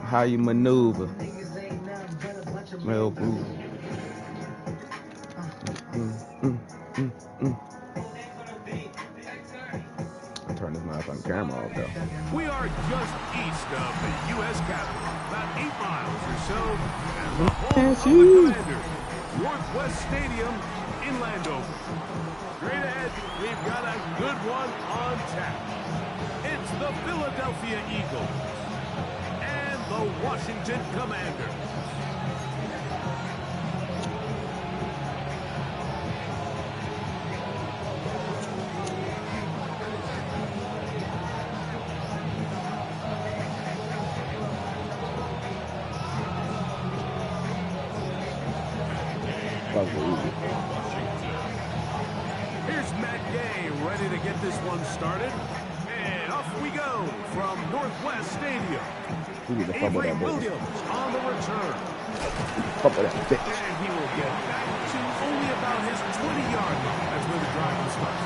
How you maneuver. Well, ooh. Mm, mm, mm, mm. turn this motherfucking camera off, though. We are just east of the U.S. Capitol, about 8 miles or so, and the home of the Commanders, Northwest Stadium in Landover. Straight ahead, we've got a good one on tap. It's the Philadelphia Eagles and the Washington Commanders. Here's Matt Gay ready to get this one started. And off we go from Northwest Stadium. Avery Williams on the return. And he will get back to only about his 20-yard line. That's where the drive will start.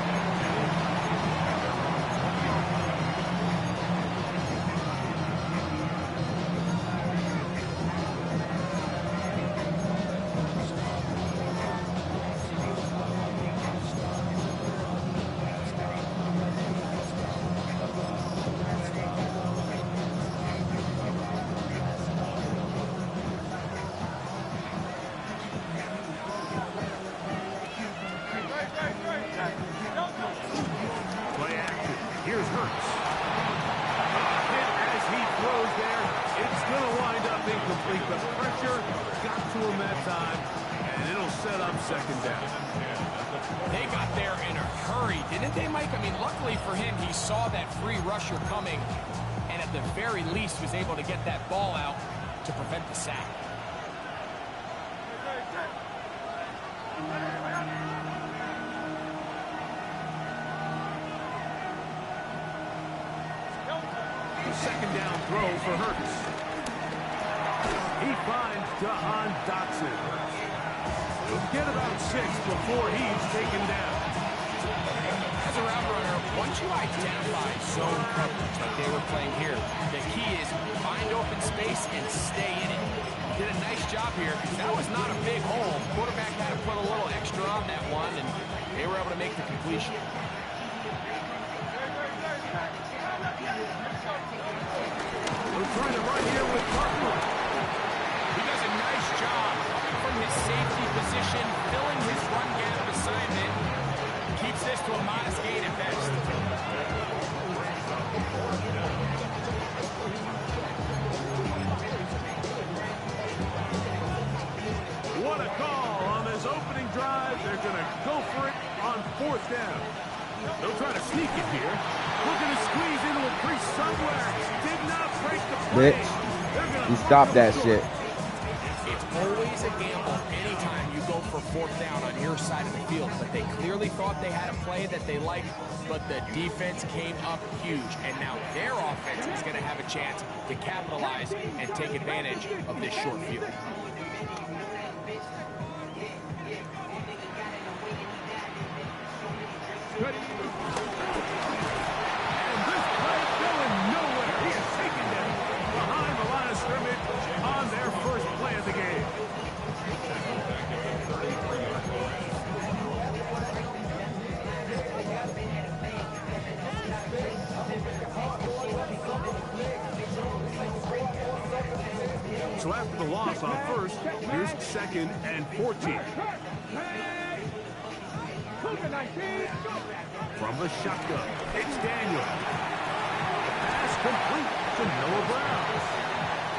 Second down. They got there in a hurry, didn't they, Mike? I mean, luckily for him, he saw that free rusher coming and at the very least was able to get that ball out to prevent the sack. Second down throw for Hurts. He finds Jahan Dotson. He'll get about 6 before he's taken down. As a route runner, once you identify zone coverage like they were playing here, the key is find open space and stay in it. Did a nice job here because that was not a big hole. Quarterback had to put a little extra on that one, and they were able to make the completion. We're trying to run here with Butler. He does a nice job from his safety position, filling his run gap assignment. Keeps this to a modest gain at best. What a call on this opening drive. They're going to go for it on 4th down. They'll try to sneak it here. Looking to squeeze into a crease somewhere. Did not break the play. Bitch, you stop that shit. It's always a gamble anytime you go for 4th down on your side of the field. But they clearly thought they had a play that they liked, but the defense came up huge. And now their offense is going to have a chance to capitalize and take advantage of this short field. Good. And this play going nowhere. He is taken down behind the line of scrimmage on their first play of the game. So after the loss on first, here's 2nd and 14. From the shotgun, it's Daniel. Pass complete to Noah Brown.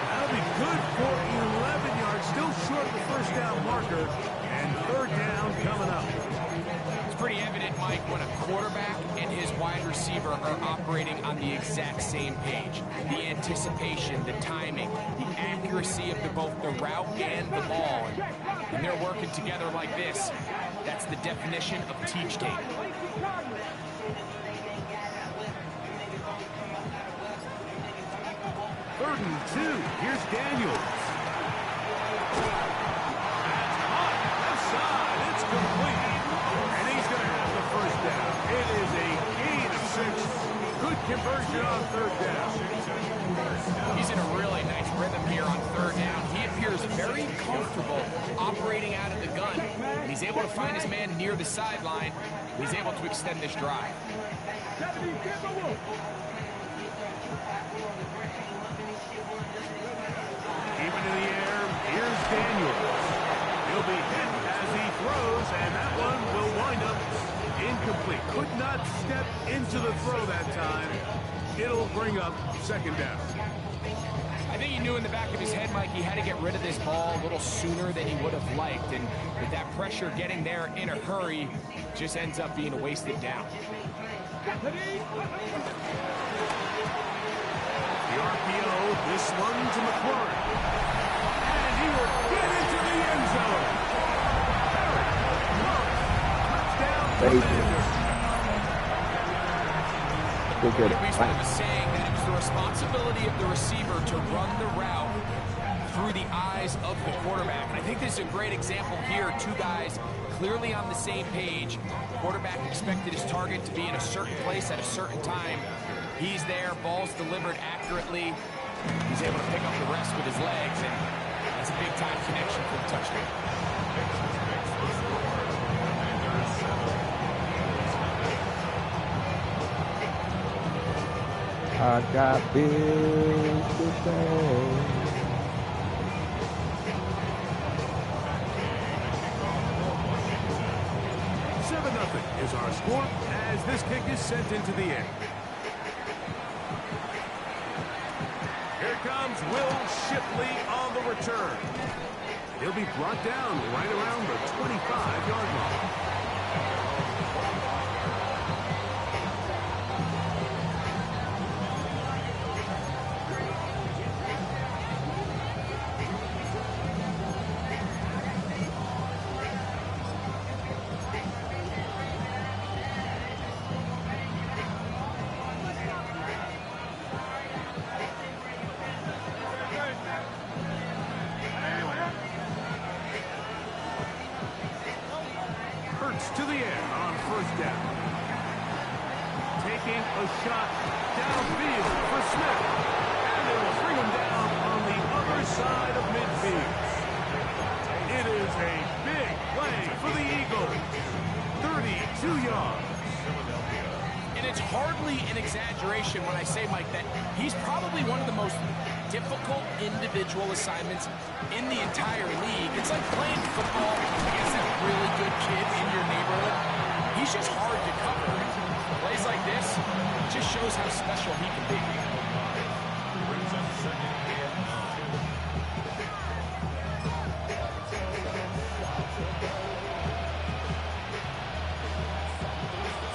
That'll be good for 11 yards, still short of the first down marker, and 3rd down coming up. It's pretty evident, Mike, when a quarterback and his wide receiver are operating on the exact same page. The anticipation, the timing, the accuracy of both the route and the ball. And they're working together like this. That's the definition of teach tape. 3rd and 2. Here's Daniels. That's hot. Left side. It's complete. And he's going to have the first down. It is a gain of 6. Good conversion on 3rd down. He's in a really nice rhythm here on 3rd down. He appears very comfortable operating out of the gun. And he's able to find his man near the sideline He's able to extend this drive. Even in the air, here's Daniels. He'll be hit as he throws, and that one will wind up incomplete. Could not step into the throw that time. It'll bring up second down. I think he knew in the back of his head, Mike, he had to get rid of this ball a little sooner than he would have liked. And with that pressure getting there in a hurry, just ends up being a wasted down. The RPO, this one to McLaurin. And he will get into the end zone. Touchdown. Reason was saying that it was the responsibility of the receiver to run the route through the eyes of the quarterback. And I think this is a great example here. Two guys clearly on the same page. The quarterback expected his target to be in a certain place at a certain time. He's there, ball's delivered accurately. He's able to pick up the rest with his legs, and that's a big-time connection for the touchdown. I got bills to pay. Is our score as this kick is sent into the air. Here comes Will Shipley on the return. He'll be brought down right around the 25-yard line. To the air on first down. Taking a shot downfield for Smith. And they will bring him down on the other side of midfield. It is a big play for the Eagles. 32 yards. And it's hardly an exaggeration when I say, Mike, that he's probably one of the most difficult individual assignments in the entire league. It's like playing football against that really good kid in your neighborhood. He's just hard to cover. Plays like this just shows how special he can be.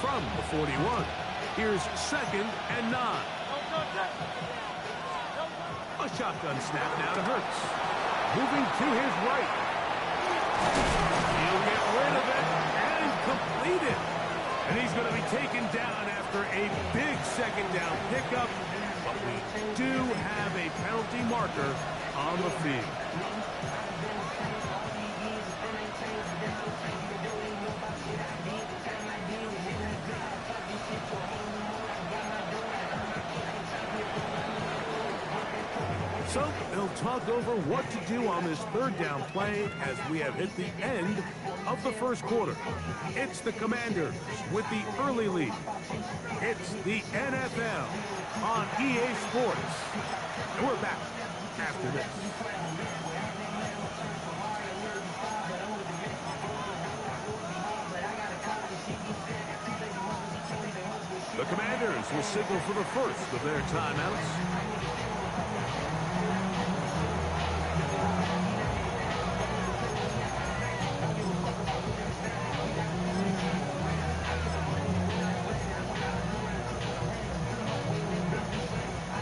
From the 41, here's 2nd and 9. A shotgun snap now to Hurts. Moving to his right. He'll get rid of it and complete it. And he's going to be taken down after a big second down pickup. But we do have a penalty marker on the field. So they'll talk over what to do on this third down play as we have hit the end of the first quarter. It's the Commanders with the early lead. It's the NFL on EA Sports. And we're back after this. The Commanders will signal for the first of their timeouts.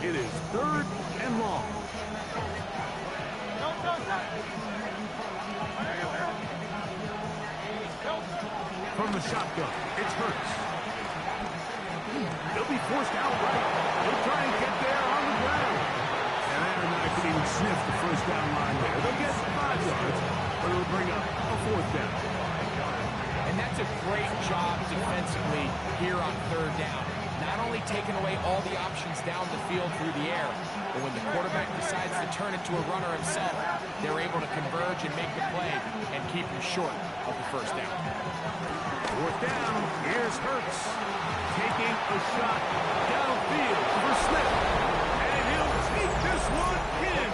It is 3rd and long. From the shotgun, it's Hurts. He'll be forced outright. He'll try and get there on the ground. And Aaron and I could even sniff the first down line there. They'll get 5 yards, but it'll bring up a 4th down. And that's a great job defensively here on 3rd down. Not only taken away all the options down the field through the air, but when the quarterback decides to turn it to a runner himself, they're able to converge and make the play and keep him short of the first down. Fourth down, here's Hurts taking a shot downfield for Smith, and he'll take this one in.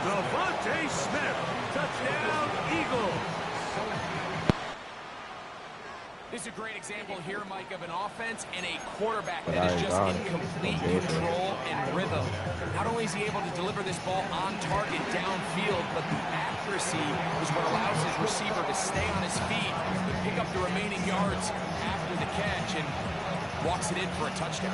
Devontae Smith, touchdown Eagles. This is a great example here, Mike, of an offense and a quarterback that is just in complete control and rhythm. Not only is he able to deliver this ball on target downfield, but the accuracy is what allows his receiver to stay on his feet, pick up the remaining yards after the catch, and walks it in for a touchdown.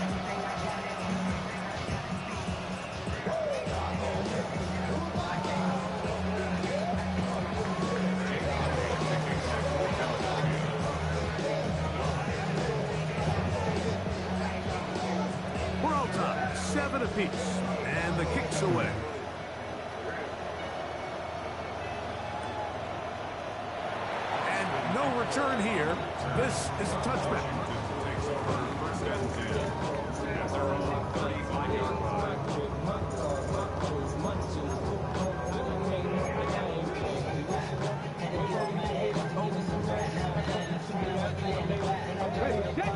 We're all tied, 7 apiece, and the kick's away. And no return here. This is a touchback.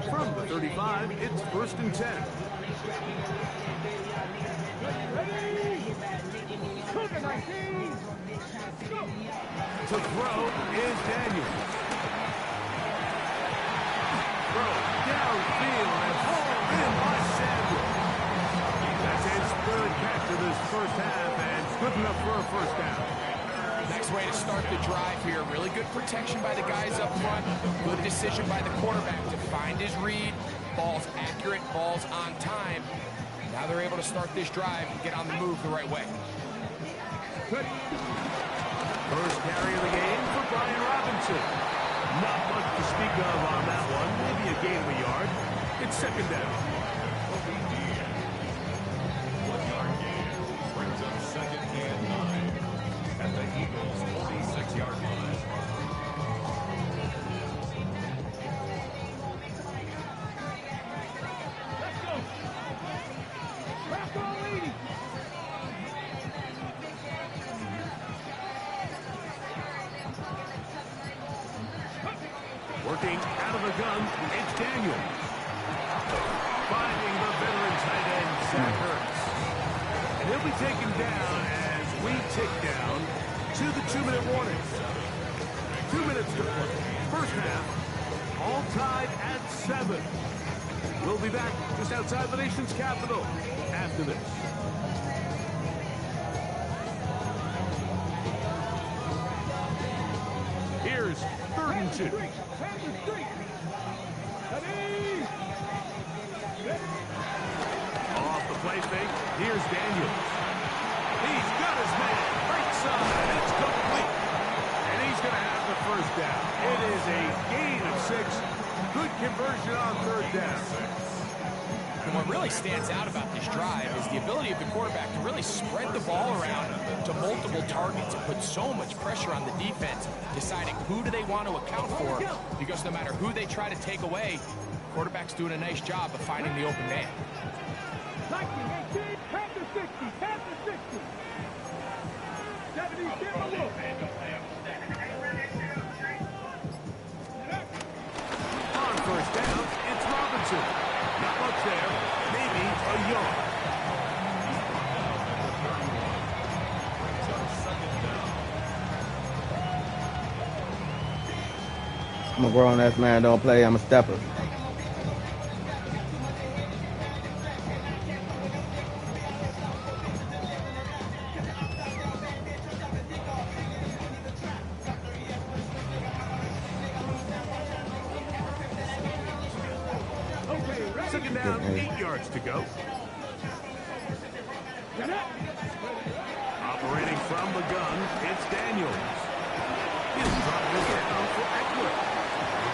From the 35, it's 1st and 10. To throw is Daniels. Throw downfield and hauled in by Samuel. That's his 3rd catch of this first half, and good enough for a first down. Next way to start the drive here. Really good protection by the guys up front. Good decision by the quarterback to find his read. Ball's accurate, ball's on time. Now they're able to start this drive and get on the move the right way. Good. First carry of the game for Brian Robinson. Not much to speak of on that one. Maybe a gain of a yard. It's 2nd down. Brings up 2nd and 9 at the Eagles' 46-yard line. Working out of the gun, it's Daniel. Finding the veteran tight end, Zach Ertz. And he'll be taken down as we tick down to the 2-minute warning. 2 minutes to play. First half, all tied at 7. We'll be back just outside the nation's capital after this. Here's 3rd and 2. Off the play fake, here's Daniels. He's got his man, right side, it's complete. And he's going to have the first down. It is a gain of 6. Good conversion on 3rd down. And what really stands out about this drive is the ability of the quarterback to really spread the ball around to multiple targets and put so much pressure on the defense, deciding who do they want to account for, because no matter who they try to take away, the quarterback's doing a nice job of finding the open man. 19, 18, past the 60, past the 60. 70, give him a look. On 1st down, it's Robinson. Not much there, maybe a yard. I'm a grown-ass man, don't play, I'm a stepper. Second down, 8 yards to go. Operating from the gun, it's Daniels. He'll drop it down for Eckler.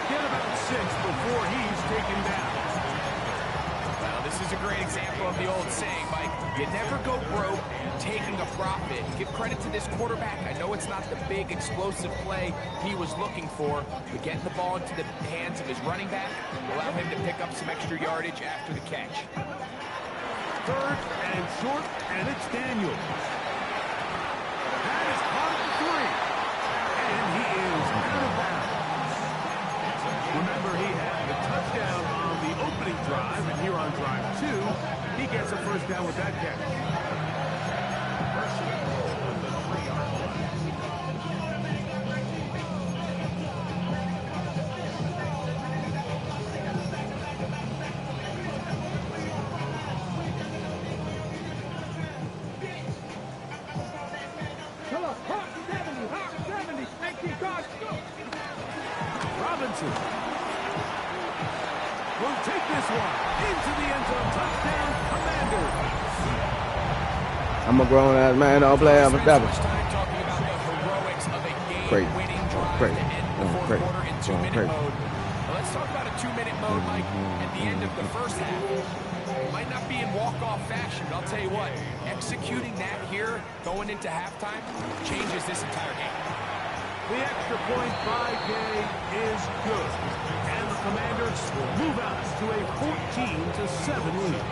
Get about 6 before he's taken down. Well, this is a great example of the old saying, Mike, you never go broke taking a profit. Give credit to this quarterback. I know it's not the big explosive play he was looking for, but getting the ball into the hands of his running back will allow him to pick up some extra yardage after the catch. 3rd and short, and it's Daniels. That is caught at the 3. And he is out of bounds. Remember, he had the touchdown on the opening drive, and here on drive 2, he gets a first down with that catch. Robinson will take this one into the end zone. Touchdown, Commanders. I'm a grown-ass man. Don't play. I'm a devil. Talking about the heroics of a game-winning drive to end the fourth quarter in 2-minute mode. Well, let's talk about a 2-minute mode, Mike, at the end of the first half. It might not be in walk-off fashion, but I'll tell you what, executing that here, going into halftime, changes this entire game. The extra point by Gay is good. And the Commanders move out to a 14-7 lead.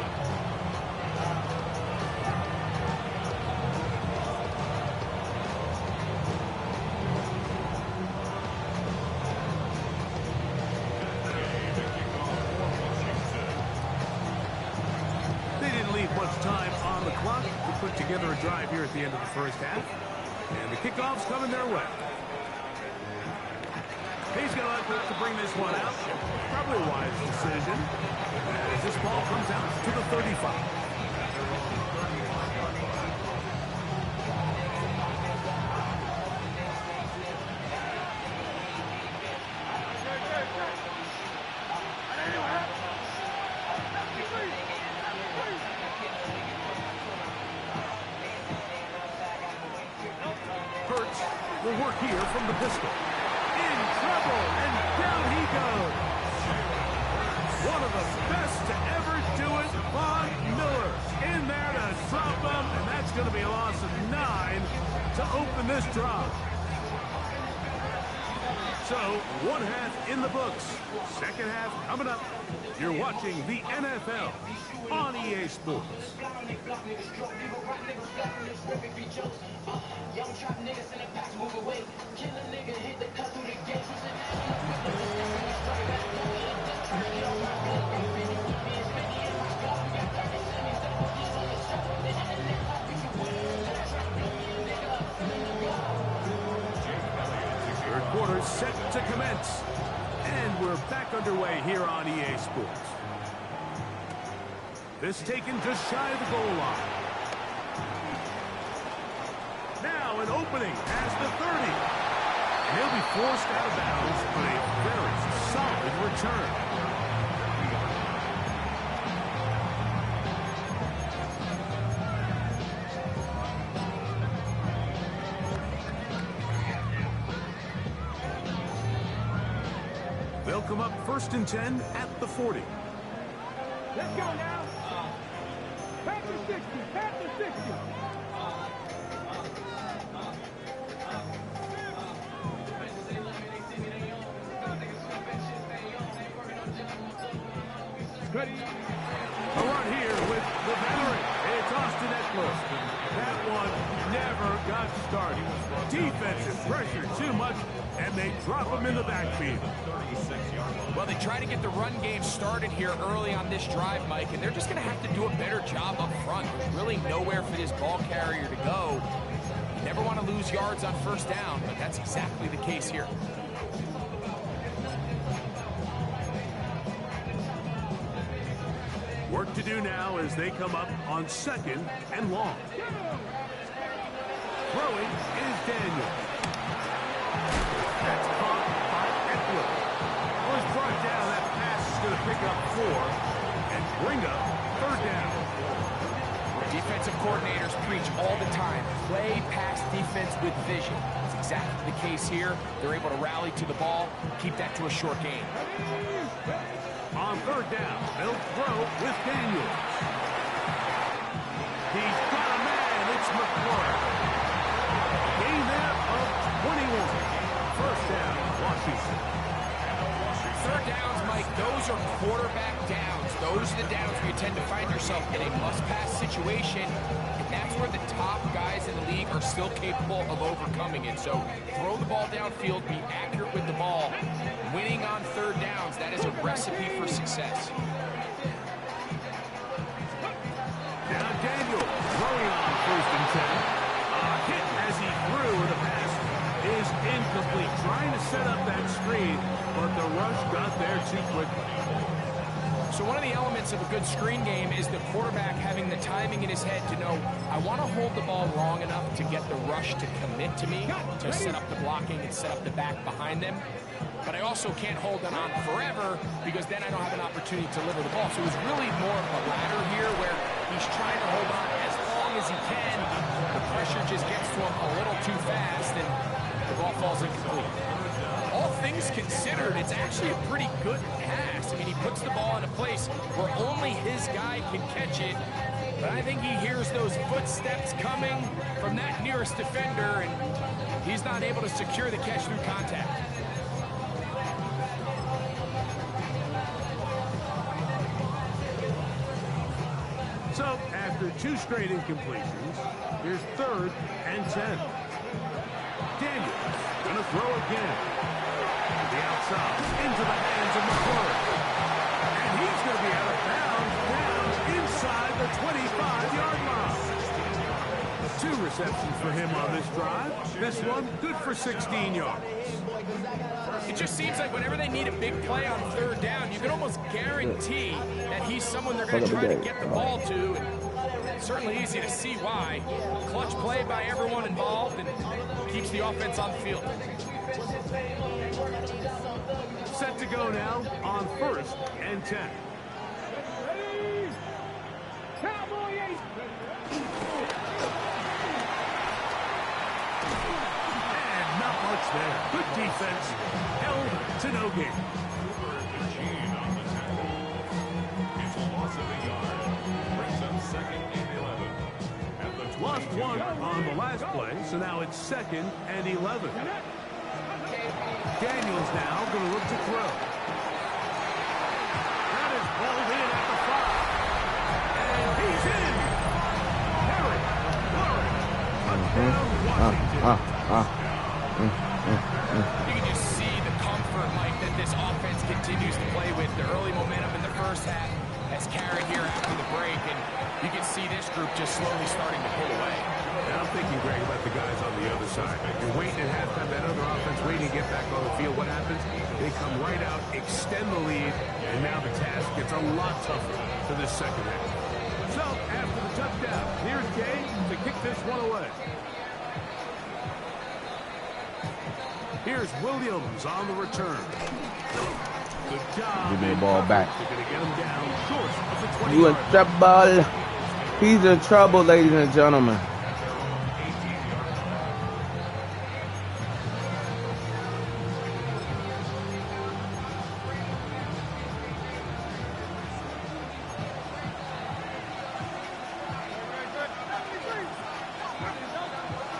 They didn't leave much time on the clock to put together a drive here at the end of the first half. And the kickoff's coming their way. He's going to look to bring this one out. Probably a wise decision. As this ball comes out to the 35. Hurts will work here from the pistol. And down he goes. One of the best to ever do it, Von Miller. In there to drop him, and that's going to be a loss of 9 to open this drive. So, one half in the books. Second half coming up. You're watching the NFL on EA Sports. Third quarter set to commence. And we're back underway here on EA Sports. This taken just shy of the goal line. Now an opening as the 30. And he'll be forced out of bounds on a very solid return. They'll come up 1st and 10 at the 40. Let's go now. Pack the 60. Pack the 60. Good. A run here with the veteran. It's Austin Eckler. That one never got started. Defensive pressure too much, and they drop him in the backfield. Well, they try to get the run game started here early on this drive, Mike, and they're just going to have to do a better job up front. There's really nowhere for this ball carrier to go. You never want to lose yards on first down, but that's exactly the case here. Work to do now as they come up on 2nd and long. Throwing is Daniel. That's caught by Eckler. Was brought down. That pass is going to pick up 4 and bring up 3rd down. Defensive coordinators preach all the time. Play pass defense with vision. That's exactly the case here. They're able to rally to the ball, keep that to a short gain. On 3rd down, they'll throw with Daniels. He's got a man. It's quarterback downs. Those are the downs where you tend to find yourself in a must-pass situation, and that's where the top guys in the league are still capable of overcoming it. So throw the ball downfield, be accurate with the ball. Winning on third downs, that is a recipe for success. Now Daniel throwing on 1st and 10. Hit as he threw, and the pass is incomplete. Trying to set up that screen, but the rush got there too quickly. So one of the elements of a good screen game is the quarterback having the timing in his head to know, I want to hold the ball long enough to get the rush to commit to me, to set up the blocking and set up the back behind them. But I also can't hold them on forever because then I don't have an opportunity to deliver the ball. So it was really more of a ladder here where he's trying to hold on as long as he can. The pressure just gets to him a little too fast and the ball falls incomplete. All things considered, it's actually a pretty good pass. I mean, he puts the ball in a place where only his guy can catch it. But I think he hears those footsteps coming from that nearest defender, and he's not able to secure the catch through contact. So, after 2 straight incompletions, here's 3rd and 10. Daniel gonna throw again. To the outside, into the hands of McClure. And he's gonna be out of bounds down inside the 25-yard line. 2 receptions for him on this drive. This one, good for 16 yards. It just seems like whenever they need a big play on third down, you can almost guarantee that he's someone they're going to try to get the ball to. And it's certainly easy to see why. Clutch play by everyone involved and keeps the offense on the field. Set to go now on 1st and 10. And not much there. Good defense. Held to no gain. Lost 1 on the last play, so now it's 2nd and 11. Daniels now going to look to throw. That is balled in at the 5. And he's in. Harry Warren. Touchdown, Washington. You can just see the comfort, Mike, that this offense continues to play with. The early momentum in the first half has carried here after the break, and you can see this group just slowly starting to pull away. And I'm thinking, Greg, about the guys on the other side. You're waiting at halftime, that other offense waiting to get back on the field. What happens? They come right out, extend the lead, and now the task gets a lot tougher for this second half. So, after the touchdown, here's Gay to kick this one away. Here's Williams on the return. Good job. Give me the ball back. They're going to get him down short of the 20-yard line. You in trouble. He's in trouble, ladies and gentlemen.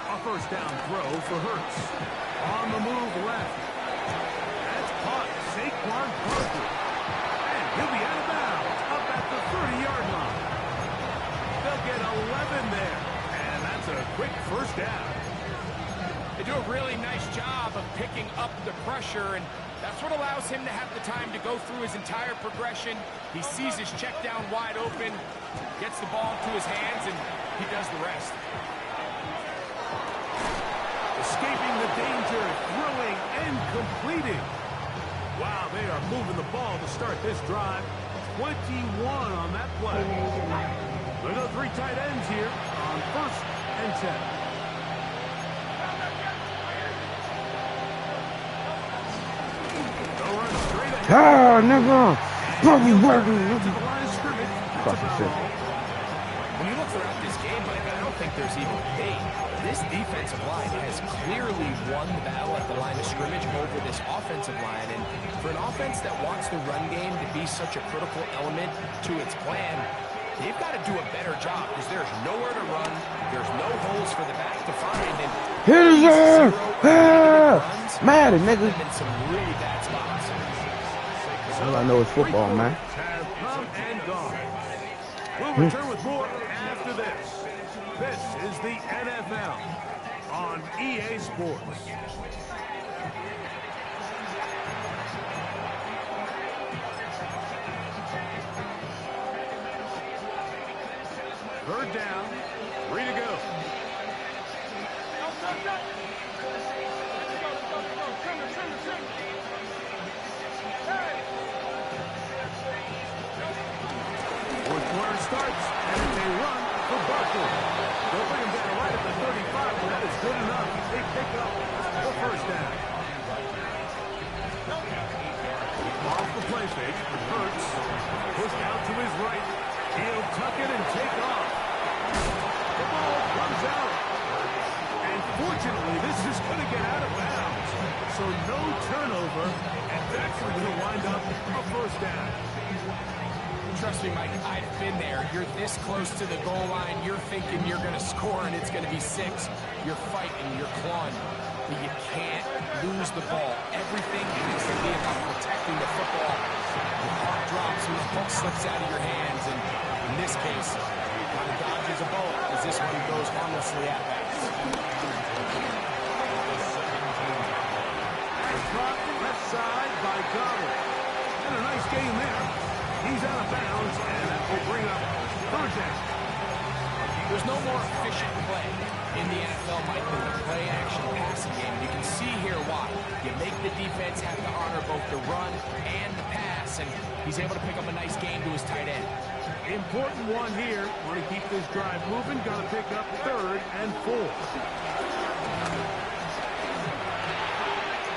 A first down throw for Hurts. On the move left. That's caught. Saquon Barkley. And he'll be out of bounds up at the 30-yard line. They'll get 11 there. And that's a quick first down. They do a really nice job of picking up the pressure, and that's what allows him to have the time to go through his entire progression. He sees his check down wide open, gets the ball into his hands, and he does the rest. Escaping the danger, throwing and completing. Wow, they are moving the ball to start this drive. 21 on that play. Look at 3 tight ends here on 1st and 10. Ah, nigga. Fucking working. Fucking shit. When you look throughout this game, Mike, I don't think there's even debate. This defensive line has clearly won the battle at the line of scrimmage over this offensive line. And for an offense that wants the run game to be such a critical element to its plan, they've got to do a better job because there's nowhere to run. There's no holes for the back to find. And hit his ass. Madden, nigga. In some really bad spots. All I know is football, man. Have come and gone. We'll return with more after this. This is the NFL on EA Sports. Third down, 3 to go. Fourth quarter starts, and it's a run for Barkley. They'll bring him down right at the 35, but that is good enough. They pick up the first down. Off the play fake, Hurts pushed out to his right. He'll tuck it and take off. The ball comes out. And fortunately, this is going to get out of bounds. So no turnover, and that's going to wind up a first down. Trust me, Mike, I've been there. You're this close to the goal line. You're thinking you're going to score, and it's going to be 6. You're fighting, you're clawing. But you can't lose the ball. Everything has to be about protecting the football. The puck drops and the puck slips out of your hands, and in this case, kind of dodges a bullet as this one goes harmlessly at bats. Caught left side by Goddard. And a nice game there. He's out of bounds, and that will bring up third down. There's no more efficient play in the NFL, Mike, than the play-action passing game. You can see here why. You make the defense have to honor both the run and the pass, and he's able to pick up a nice game to his tight end. Important one here. Want to keep this drive moving. Got to pick up 3rd and 4.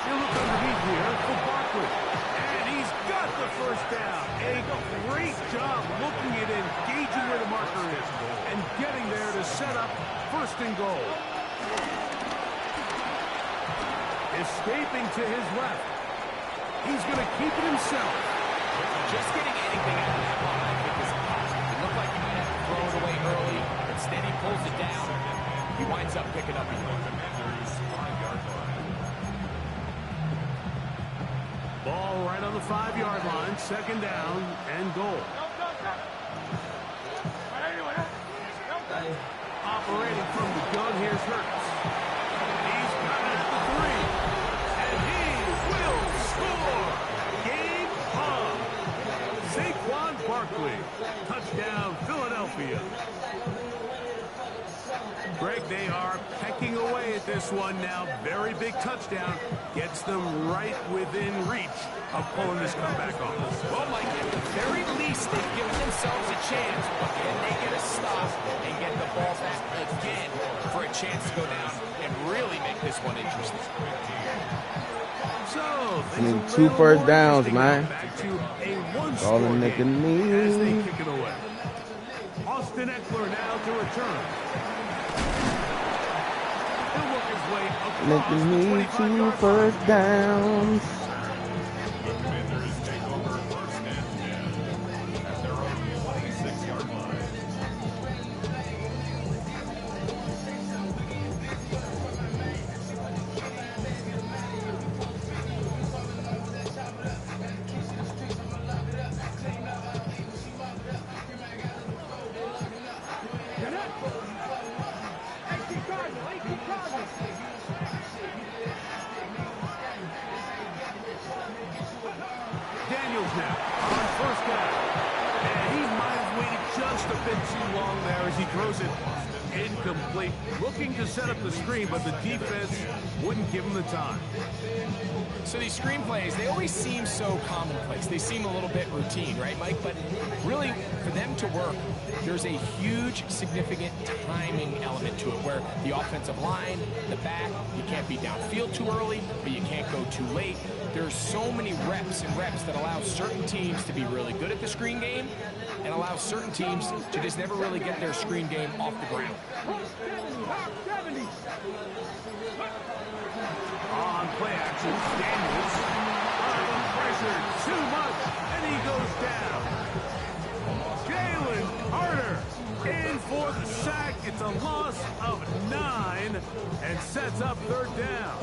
He'll look underneath here for Barkley. And he's got the first down. A great job looking at engaging where the marker is and getting there to set up 1st and goal. Escaping to his left. He's going to keep it himself. Just getting anything out of that ball, I think, is impossible. It looked like he might have to throw it away early. Instead, he pulls it down. He winds up picking up a Ball right on the 5-yard line. 2nd down and goal. Operating from the gun, here's Hurts. He's got it at the 3. And he will score. Game on. Saquon Barkley. Touchdown, Philadelphia. Greg, they are pecking away at this one now. Very big touchdown. Gets them right within reach of pulling this comeback off. Well, Mike, at the very least, they've given themselves a chance. But can they get a stop and get the ball back again for a chance to go down and really make this one interesting? So, I need 2 first downs, man. All the nigga as they need. kick it away. Austin Eckler now to return. He'll work his way across Niggas the need 2 25-yard first downs. Daniels now on 1st down. And he might have waited just a bit too long there as he throws it incomplete. Looking to set up the screen, but the defense wouldn't give him the time. So these screen plays, they always seem so commonplace. They seem a little bit routine, right, Mike? But really, for them to work, there's a huge, significant timing element to it, where the offensive line, the back, you can't be downfield too early, but you can't go too late. There's so many reps and reps that allow certain teams to be really good at the screen game and allow certain teams to just never really get their screen game off the ground. On play action, Daniels under pressure too much, and he goes down. Jalen Carter in for the sack. It's a loss of 9 and sets up 3rd down.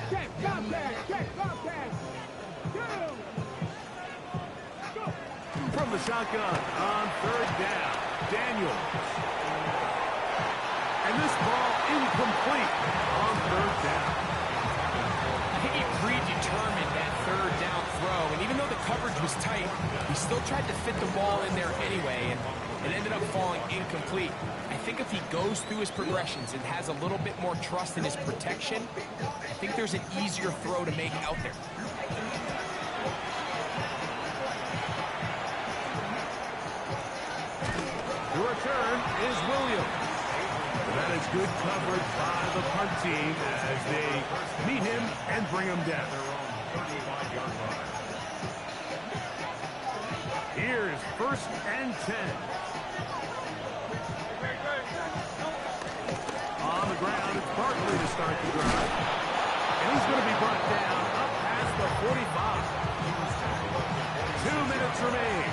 Check contact, check contact. from the shotgun on third down. Daniels. And this ball incomplete on third down. I think he predetermined that third down throw, and even though the coverage was tight, he still tried to fit the ball in there anyway, and it ended up falling incomplete. I think if he goes through his progressions and has a little bit more trust in his protection, I think there's an easier throw to make out there. The return is Williams. That is good coverage by the punt team as they meet him and bring him down. Here's 1st and 10. On the ground, it's Barkley to start the drive. And he's going to be brought down up past the 45. 2 minutes remain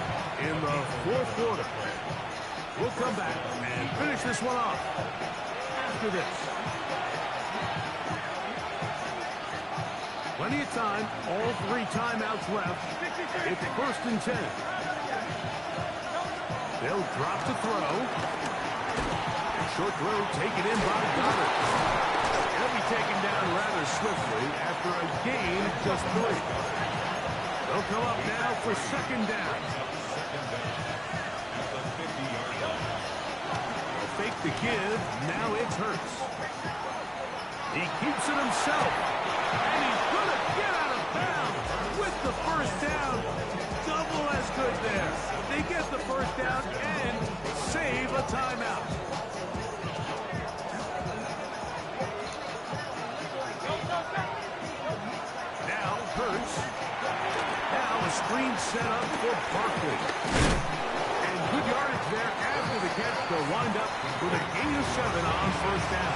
in the fourth quarter. We'll come back and finish this one off after this. Plenty of time, all 3 timeouts left. It's 1st and 10. They'll drop to throw. Short throw taken in by Goddard. He'll be taken down rather swiftly after a gain of just 3. They'll come up now for 2nd down. Fake the give, now it's Hurts. He keeps it himself, and he's going to get out of bounds with the 1st down. Double as good there. They get the 1st down and save a timeout. Now Hurts. Now a screen set up for Barkley. Good yardage there after the catch. They'll wind up with a gain of 7 on 1st down.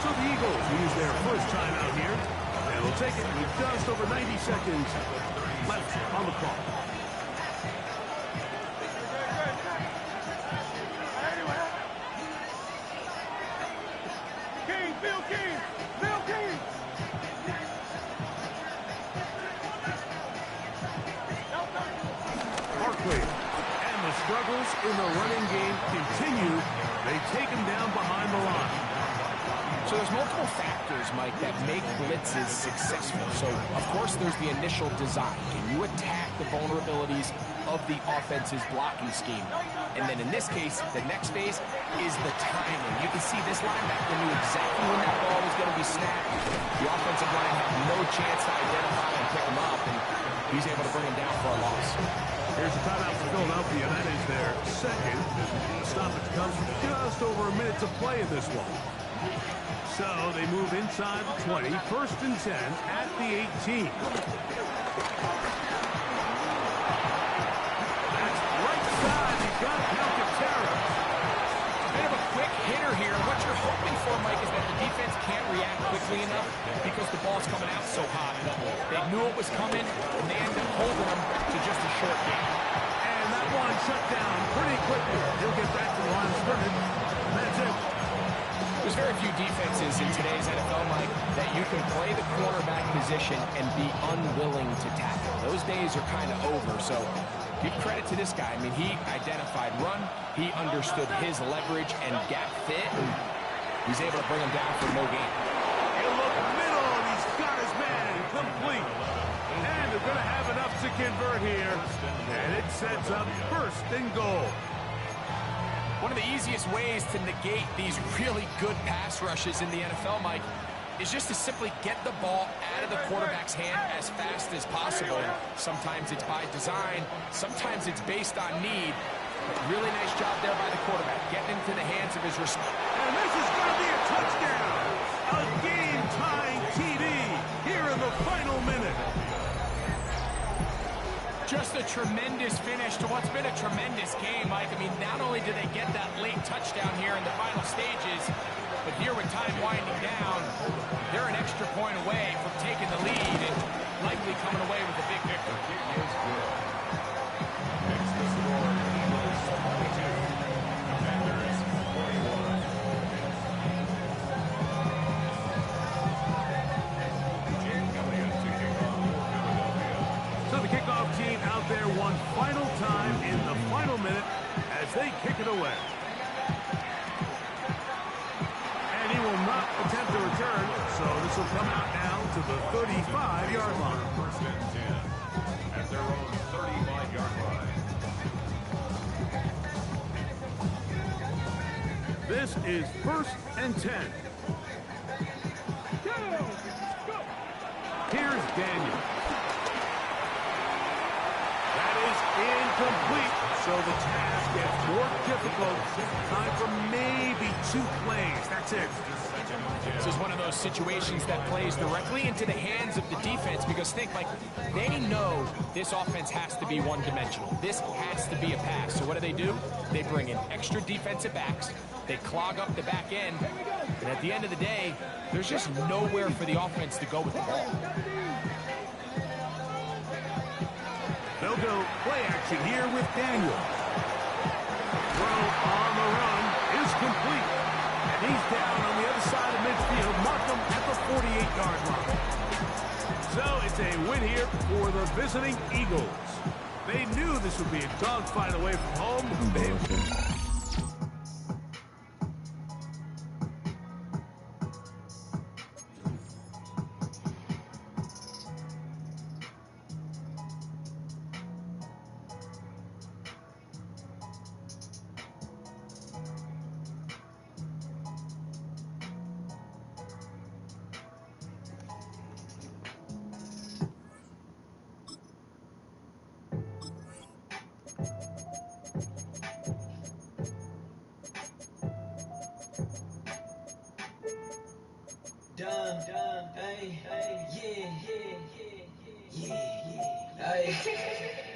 So the Eagles use their first timeout here, and will take it with just over 90 seconds left on the clock. Bill King! Barkley. Struggles in the running game continue. They take him down behind the line. So there's multiple factors, Mike, that make blitzes successful. So, of course, there's the initial design. Can you attack the vulnerabilities of the offense's blocking scheme? And then in this case, the next phase is the timing. You can see this linebacker knew exactly when that ball was going to be snapped. The offensive line had no chance to identify and pick him up, and he's able to bring him down for a loss. Here's the timeout for Philadelphia. That is their 2nd. The stoppage comes from just over a minute to play in this one. So they move inside the 20. 1st and 10 at the 18. That's right side. He's got Alcantara. Bit of a quick hitter here. What you're hoping for, Mike, is that the defense can't react quickly enough because the ball's coming out so hot. They knew it was coming, and they ended up holding them to just a short game. And that one shut down pretty quickly. He'll get back to the line of scrimmage, and that's it. There's very few defenses in today's NFL, Mike, that you can play the quarterback position and be unwilling to tackle. Those days are kind of over, so give credit to this guy. I mean, he identified run, he understood his leverage and gap fit, and he's able to bring him down for no gain. He'll look middle, and he's got his man complete. And they're going to have enough to convert here, and it sets up 1st and goal. One of the easiest ways to negate these really good pass rushes in the NFL, Mike, is just to simply get the ball out of the quarterback's hand as fast as possible. And sometimes it's by design, sometimes it's based on need. But really nice job there by the quarterback, getting into the hands of his receiver. And this is going to be a touchdown! A game-tying TD here in the final minute. Just a tremendous finish to what's been a tremendous game, Mike. I mean, not only do they get that late touchdown here in the final stages, but here with time winding down, they're an extra point away from taking the lead and likely coming away with a big victory. So the kickoff team out there one final they kick it away. And he will not attempt to return, so this will come out now to the 35-yard line. First and 10 at their own 35-yard line. This is first and 10. Here's Daniel. That is incomplete, so the task gets more difficult. Time for maybe 2 plays. That's it. This is one of those situations that plays directly into the hands of the defense because think, like, they know this offense has to be one-dimensional. This has to be a pass. So what do? They bring in extra defensive backs. They clog up the back end. And at the end of the day, there's just nowhere for the offense to go with the ball. They'll go play action here with Daniel. Throw on the run is complete. And he's down on the other side of midfield. Mark him at the 48-yard line. So it's a win here for the visiting Eagles. They knew this would be a dogfight away from home.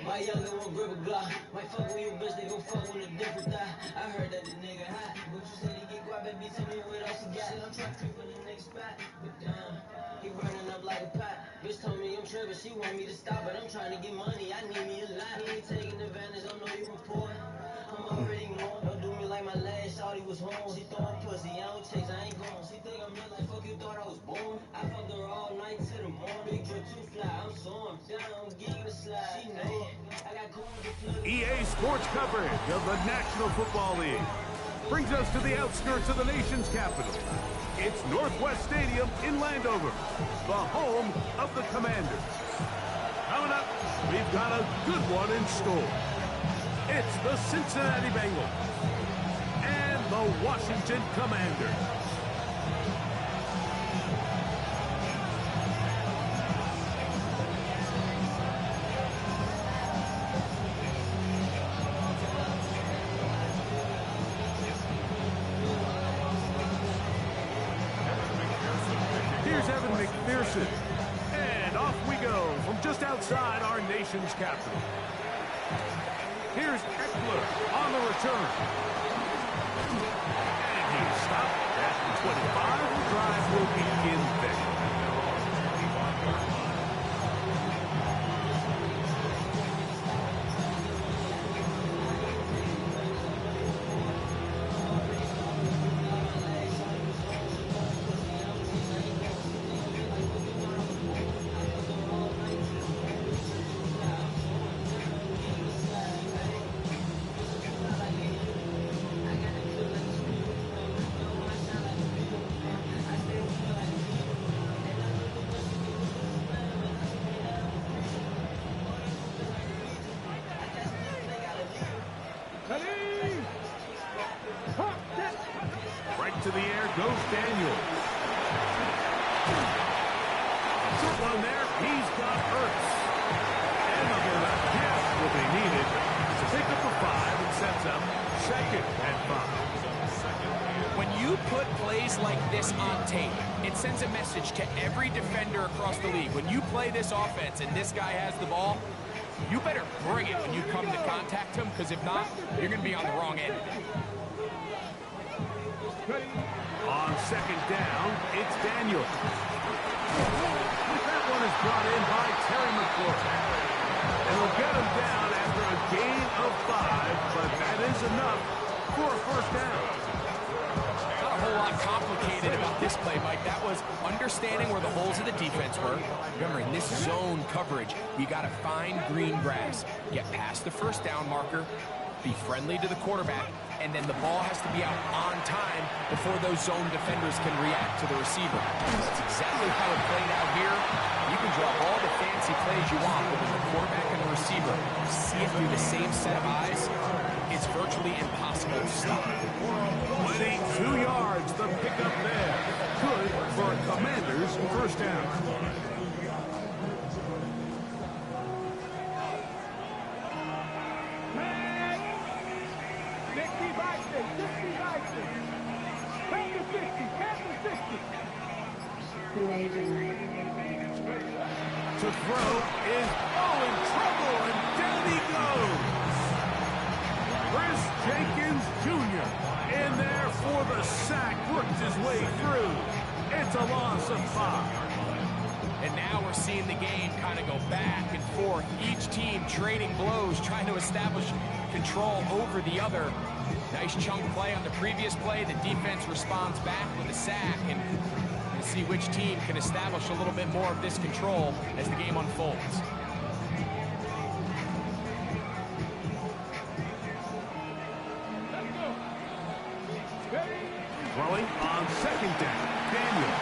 My younger one grip a Glock. Might fuck with your bitch, they gon' fuck with a different thigh. I heard that the nigga hot, but you said he get quiet, baby, tell me what else he got. I'm trying to creep in the next spot, but damn, he burning up like a pot. Bitch told me I'm tripping, she want me to stop, but I'm trying to get money, I need me a lot. He ain't taking advantage, I know you report. I'm already knowing, don't do me like my last shawty was home. She throwing pussy, I don't chase, I ain't gone. She think I'm real like fuck, you thought I was born. I fucked her all night to the morning. Big drip too fly, I'm soaring down, I'm getting the slide. She know I got cool with the flood. EA Sports coverage of the National Football League brings us to the outskirts of the nation's capital. It's Northwest Stadium in Landover, the home of the Commanders. Coming up, we've got a good one in store. It's the Cincinnati Bengals and the Washington Commanders. And off we go from just outside our nation's capital. Here's Eckler on the return. And he's stopped at the 25. The drive will begin there. To the air goes Daniel. Short one there. He's got Ertz. And a pass will be needed to pick up the 5 and sets up second and 5. When you put plays like this on tape, it sends a message to every defender across the league. When you play this offense and this guy has the ball, you better bring it when you come to contact him, because if not, you're going to be on the wrong end. On second down, it's Daniel. That one is brought in by Terry McLaurin. And will get him down after a gain of 5, but that is enough for a first down. Not a whole lot complicated about this play, Mike. That was understanding where the holes of the defense were. Remember, in this zone coverage, you got to find green grass. Get past the first down marker, be friendly to the quarterback, and then the ball has to be out on time before those zone defenders can react to the receiver. That's exactly how it played out here. You can draw all the fancy plays you want, but when the quarterback and the receiver see it through the same set of eyes, it's virtually impossible to stop. 22 yards, the pickup there. Good for a Commanders first down. To throw is in trouble, and down he goes. Chris Jenkins Jr. in there for the sack, worked his way through. It's a loss of 5. And now we're seeing the game kind of go back and forth. Each team trading blows, trying to establish control over the other. Nice chunk play on the previous play. The defense responds back with a sack, and we'll see which team can establish a little bit more of this control as the game unfolds. Throwing on second down, Daniel.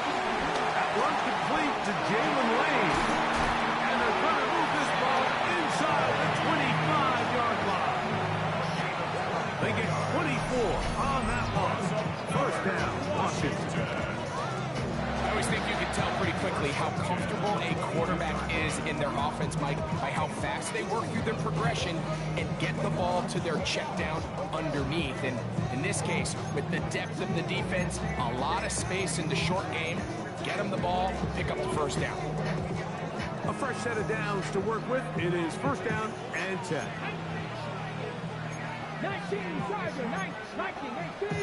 That one complete to Jalen Lane. And they're going to move this ball inside the 25-yard line. They get 24 on that one. First down, Washington. I always think you can tell pretty quickly how comfortable a quarterback is in their offense, Mike, by how fast they work through their progression and get the ball to their check down underneath. And in this case, with the depth of the defense, a lot of space in the short game, get them the ball, pick up the first down. A fresh set of downs to work with. It is first down and 10. 19, Tiger, 19, 18.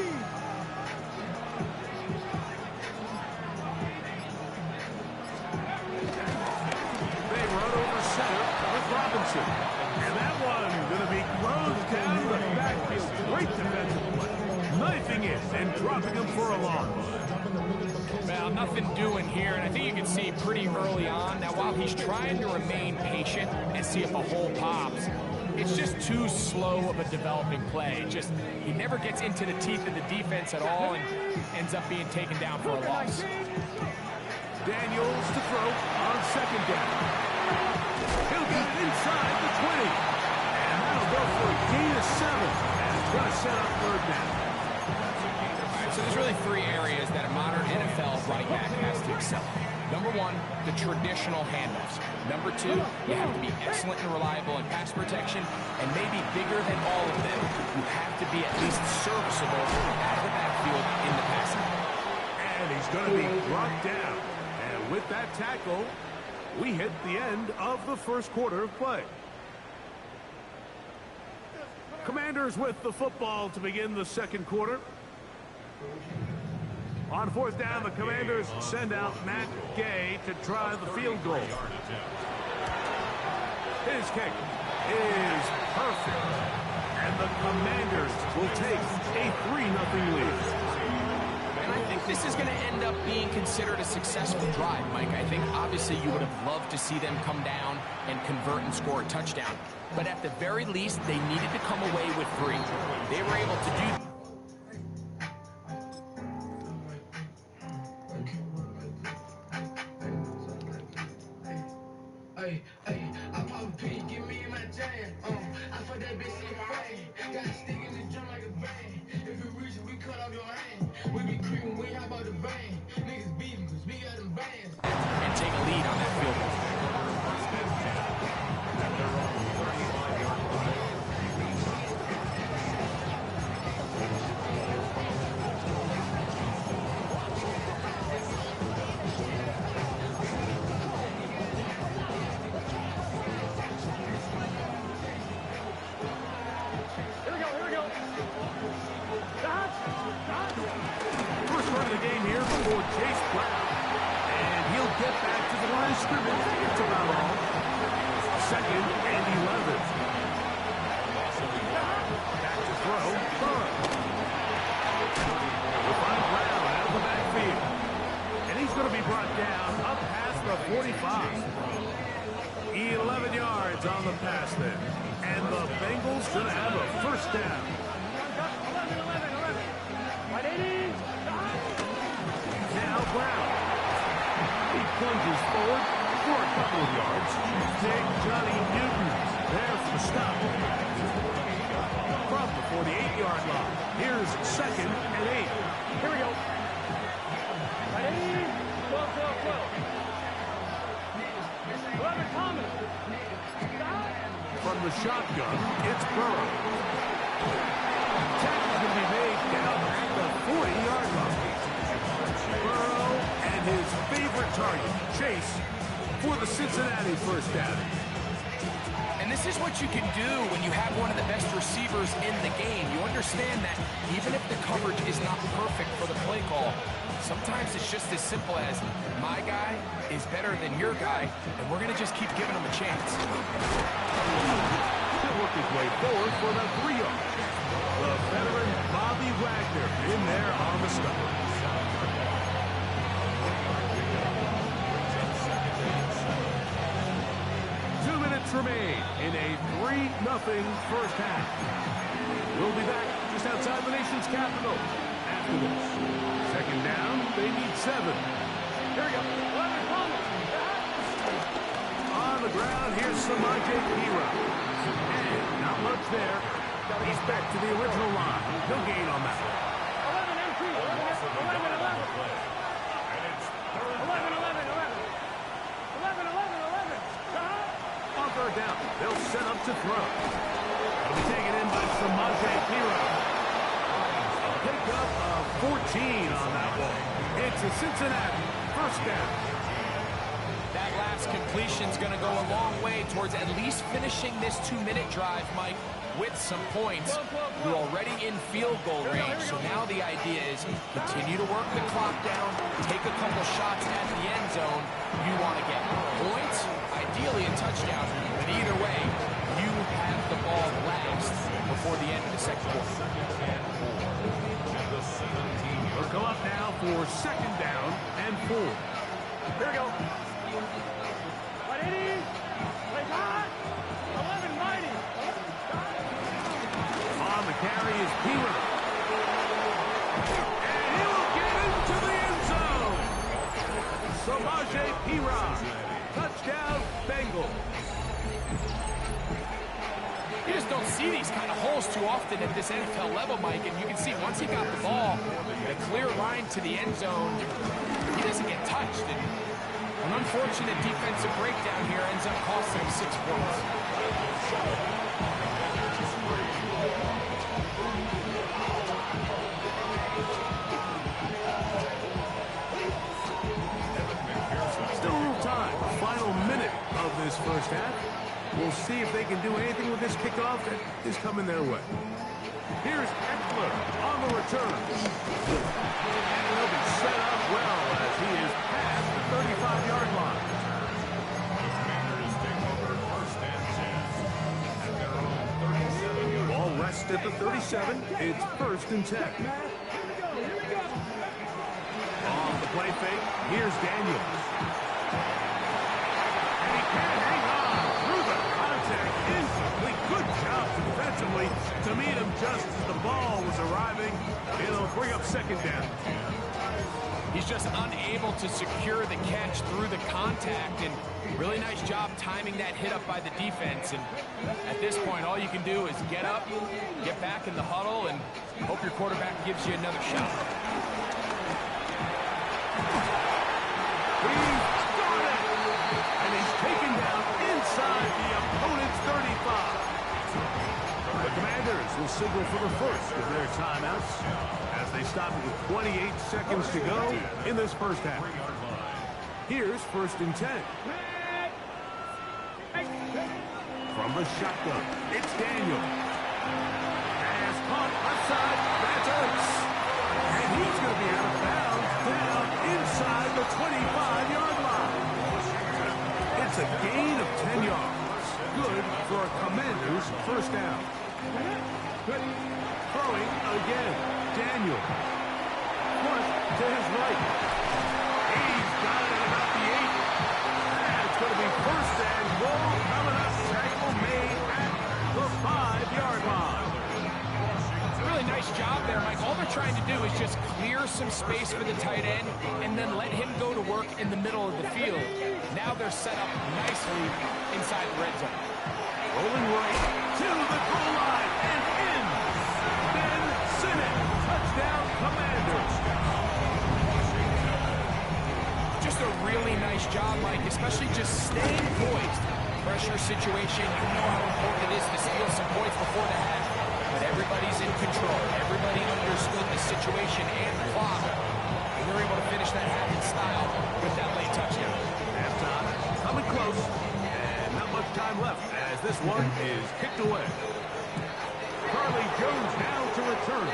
They run over center with Robinson. And that one going to be closed down the backfield. Great defensive play. Knifing it and dropping him for a loss. Well, nothing doing here, and I think you can see pretty early on. Now, while he's trying to remain patient and see if a hole pops, it's just too slow of a developing play. He never gets into the teeth of the defense at all and ends up being taken down for a loss. Daniels to throw on second down. He'll get it inside the 20. And that'll go for a gain of 7. And it's going to set up third down. So there's really 3 areas that a modern NFL right back has to excel. Number 1, the traditional handoffs. Number 2, you have to be excellent and reliable in pass protection, and maybe bigger than all of them, you have to be at least serviceable out of the backfield in the passing. And he's going to be brought down. And with that tackle, we hit the end of the first quarter of play. Commanders with the football to begin the second quarter. On fourth down, the Commanders send out Matt Gay to try the field goal. His kick is perfect. And the Commanders will take a 3-0 lead. And I think this is going to end up being considered a successful drive, Mike. I think obviously you would have loved to see them come down and convert and score a touchdown. But at the very least, they needed to come away with 3. They were able to do. Hey, I pop a P, give me my jam. I fuck that bitch in the frame. Got a stick in the drum like a bang. If you reach it, we cut off your hand. We be creeping, we hop out the vein. Niggas beating, cause we got them bands. And take a lead on that field goal. First run of the game here for Chase Brown. And he'll get back to the line of scrimmage. It's about all. Second and 11. Back to throw. We'll find Brown out of the backfield. And he's going to be brought down up past the 45. 11 yards on the pass there. And the Bengals going to have a first down. 180. Now Brown. He plunges forward for a couple of yards. Big Johnny Newton there for the stop. From the 48-yard line. Here's 2nd and 8. Here we go. 180. 12. 11 Thomas. From the shotgun, it's Burrow. Tackle can be made down at the 40-yard line. Burrow and his favorite target, Chase, for the Cincinnati first down. And this is what you can do when you have one of the best receivers in the game. You understand that even if the coverage is not perfect for the play call, sometimes it's just as simple as my guy is better than your guy, and we're going to just keep giving him a chance. He'll work his way forward for the 3-yard. The veteran Bobby Wagner in there on the stop. 2 minutes remain in a 3-0 first half. We'll be back just outside the nation's capital after this. 2nd down, they need 7. Here we go. 11 Thomas. On the ground, here's Samaje Perine. And not much there. He's back to the original line. No gain on that. 11 MP. 11. On 3rd down, they'll set up to throw. It'll be taken in by Samaje Perine. A pickup of 14 on that ball. It's a Cincinnati first down. That last completion's going to go a long way towards at least finishing this 2-minute drive, Mike, with some points. You're already in field goal range, so now the idea is continue to work the clock down, take a couple shots at the end zone. You want to get points, ideally a touchdown, but either way, you have the ball last before the end of the second quarter. They'll go up now for 2nd down and 4. Here we go. 180. Play hot. 11 mighty. On the carry is Perine. And he will get into the end zone. Samaje Perine. Touchdown, Bengals. You just don't see these kind of holes too often at this NFL level, Mike, and you can see once he got the ball, a clear line to the end zone, he doesn't get touched. And an unfortunate defensive breakdown here ends up costing him 6 points. Still a little time. Final minute of this first half. We'll see if they can do anything with this kickoff that is coming their way. Here's Eckler on the return. And he'll be set up well as he is past the 35-yard line. Ball rests at the 37. It's 1st and 10. On the play fake, here's Daniels. And he can't hang on through the contact. Incomplete. Good job defensively to meet him just as the ball was arriving. It'll bring up 2nd down. He's just unable to secure the catch through the contact, and really nice job timing that hit up by the defense. And at this point, all you can do is get up, get back in the huddle, and hope your quarterback gives you another shot. He's got it! And he's taken down inside the opponent's 35. The Commanders will signal for the first of their timeouts as they stop it with 28 seconds to go in this first half. Here's 1st and 10. From the shotgun, it's Daniel. Pass caught outside, that's Ertz. And he's going to be out of bounds down inside the 25-yard line. It's a gain of 10 yards. Good for a Commander's first down. Throwing again, Daniel. Push to his right. He's got it at about the 8. And it's going to be 1st and goal coming up. Tackle made at the 5-yard line. nice job there, Mike. All they're trying to do is just clear some space for the tight end and then let him go to work in the middle of the field. Now they're set up nicely inside the red zone. Rolling right to the goal line and in. Ben touchdown, Commanders. Just a really nice job, Mike, especially just staying poised. Pressure situation, you know how important it is to steal some points before the half. But everybody's in control. Everybody understood the situation and the clock. And they're able to finish that half in style with that late touchdown. Halftime coming close. And not much time left as this one is kicked away. Charlie Jones now to return.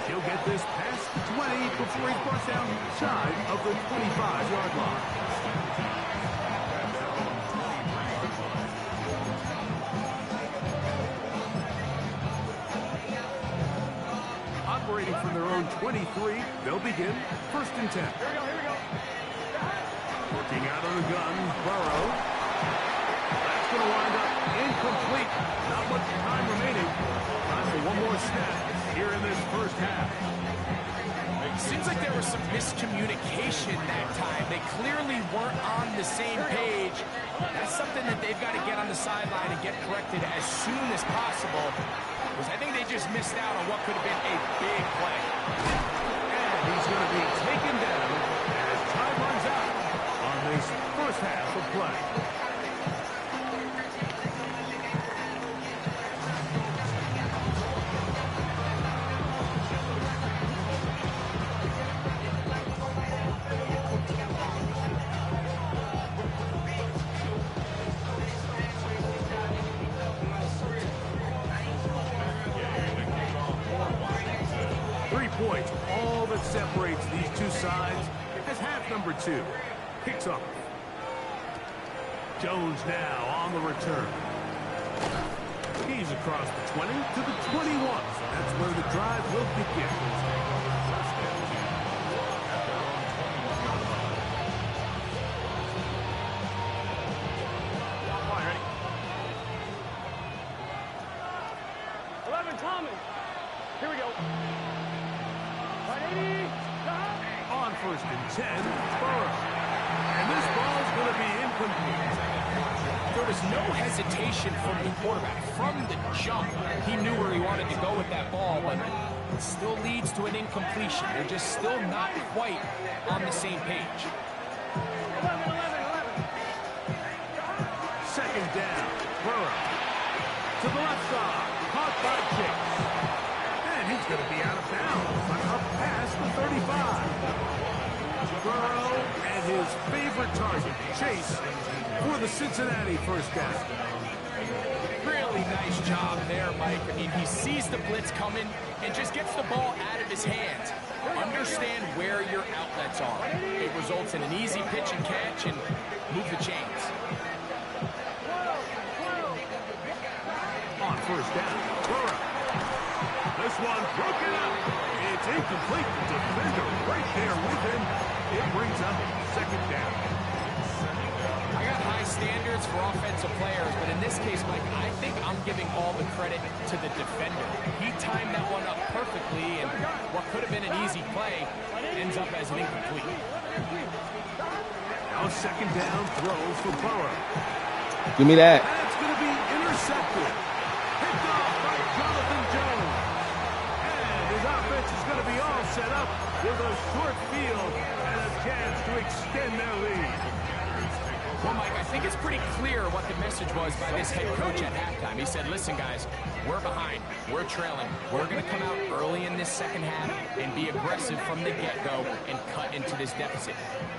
He'll get this past the 20 before he's brought down shy of the 25-yard line. Operating from their own 23, they'll begin 1st and 10. Here we go. Working out of the gun, Burrow. That's going to wind up incomplete. Not much time remaining. Time for one more snap here in this first half. It seems like there was some miscommunication that time. They clearly weren't on the same page. That's something that they've got to get on the sideline and get corrected as soon as possible. Because I think they just missed out on what could have been a big play. And he's going to be taken down as time runs out on this first half of play. 3 points, all that separates these two sides as half number 2 kicks off. Jones now on the return. He's across the 20 to the 21. That's where the drive will begin. Here we go. 180. On 1st and 10, Burrow. And this ball's going to be incomplete. There was no hesitation from the quarterback. From the jump, he knew where he wanted to go with that ball, but it still leads to an incompletion. They're just still not quite on the same page. 11. 2nd down, Burrow. To the left side, caught by Chase. And he's going to be out of bounds, but up past the 35. Burrow and his favorite target, Chase, for the Cincinnati first down. Really nice job there, Mike. I mean, he sees the blitz coming and just gets the ball out of his hands. Understand where your outlets are. It results in an easy pitch and catch and move the chains. On 1st down, Burrow. This one broken up. It's incomplete. The defender right there with him. It brings up 2nd down. I got high standards for offensive players, but in this case, Mike, I think I'm giving all the credit to the defender. He timed that one up perfectly, and what could have been an easy play ends up as an incomplete. Now 2nd down throw for Burrow. Give me that. That's going to be intercepted. Picked off by Jonathan Jones. And his offense is going to be all set up with a short field and a chance to extend their lead. Well, Mike, I think it's pretty clear what the message was by this head coach at halftime. He said, listen, guys, we're behind. We're trailing. We're going to come out early in this second half and be aggressive from the get-go and cut into this deficit.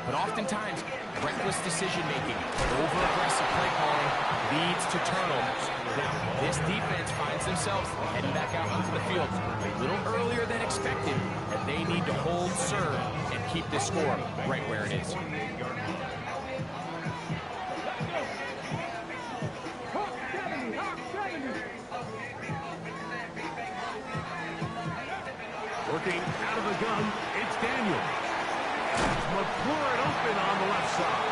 But oftentimes, reckless decision-making, over-aggressive play calling leads to turnovers. Now, this defense finds themselves heading back out onto the field a little earlier than expected, and they need to hold serve and keep this score right where it is. Working out of the gun, it's Daniel. McLaurin open on the left side.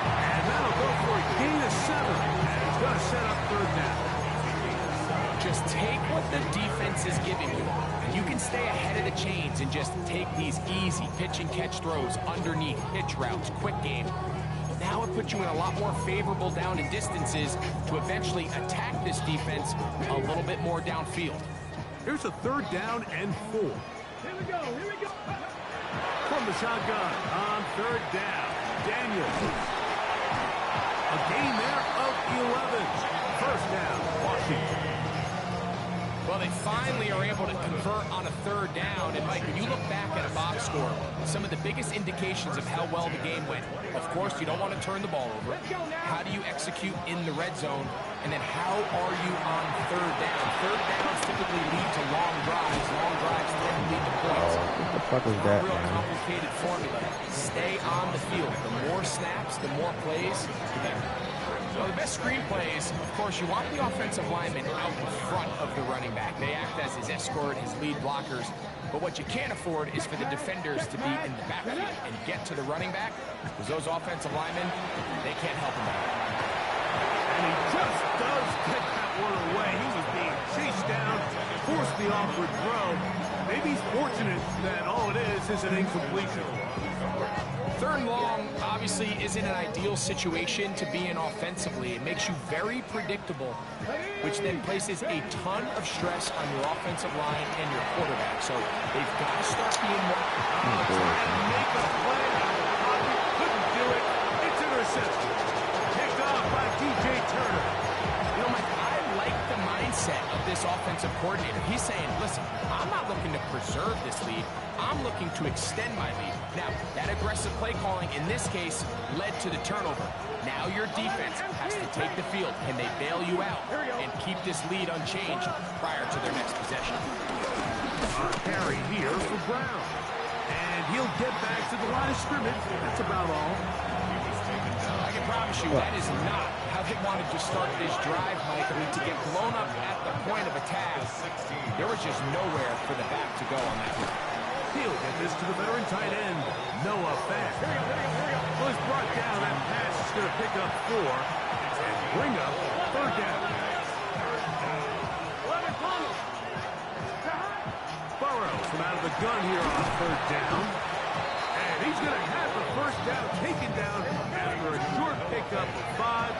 And that'll go for a gain of 7. And it's going to set up 3rd down. Just take what the defense is giving you. You can stay ahead of the chains and just take these easy pitch and catch throws underneath, pitch routes, quick game. Now it puts you in a lot more favorable down and distances to eventually attack this defense a little bit more downfield. Here's a 3rd down and 4. Here we go, here we go. From the shotgun on 3rd down, Daniels. A gain there of 11. 1st down, Washington. Well, they finally are able to convert on a 3rd down. And, Mike, when you look back at a box score, some of the biggest indications of how well the game went, of course, you don't want to turn the ball over. How do you execute in the red zone? And then how are you on 3rd down? 3rd downs typically lead to long drives. Long drives tend to lead to points. What the fuck is that, Real man? complicated formula. Stay on the field. The more snaps, the more plays, the better. So the best screen plays, of course, you want the offensive lineman out in front of the running back. They act as his escort, his lead blockers. But what you can't afford is for the defenders to be in the backfield and get to the running back, because those offensive linemen, they can't help him out. And he just does pick that one away. He was being chased down, forced the awkward throw. Maybe he's fortunate that all it is an incompletion. 3rd and long obviously isn't an ideal situation to be in offensively. It makes you very predictable, which then places a ton of stress on your offensive line and your quarterback. So they've got to start being more... Trying to make a play. Couldn't do it. It's intercepted. Picked off by DJ Turner. You know, Mike, I like the mindset of this offensive coordinator. He's saying, listen, I'm not looking to preserve this lead. I'm looking to extend my lead. Now, that aggressive play calling in this case led to the turnover. Now your defense has to take the field. Can they bail you out and keep this lead unchanged prior to their next possession? A carry here for Brown. And he'll get back to the line of scrimmage. That's about all. I can promise you that is not how they wanted to start this drive, Mike. I mean, to get blown up at the point of attack, there was just nowhere for the back to go on that one. He'll get this to the veteran tight end, Noah Fant. Was brought down. That pass is going to pick up 4 and bring up 3rd down. Burrows from out of the gun here on 3rd down. And he's going to have the 1st down taken down after a short pickup of 5,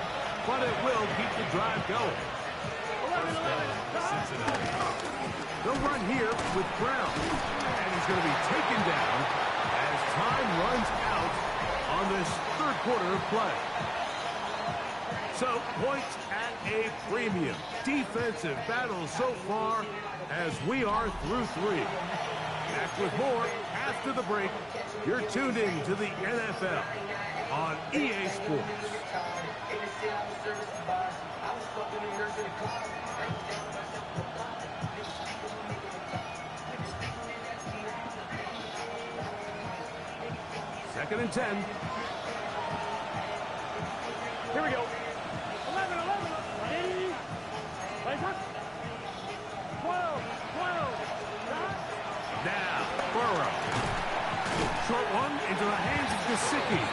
but it will keep the drive going. They'll run here with Brown. And he's going to be taken down as time runs out on this 3rd quarter of play. So, points at a premium. Defensive battle so far as we are through 3. Back with more after the break. You're tuned in to the NFL on EA Sports. Second and 10. Here we go. 11, 11, 12, 12. Now, Burrow. Short one into the hands of Gesicki.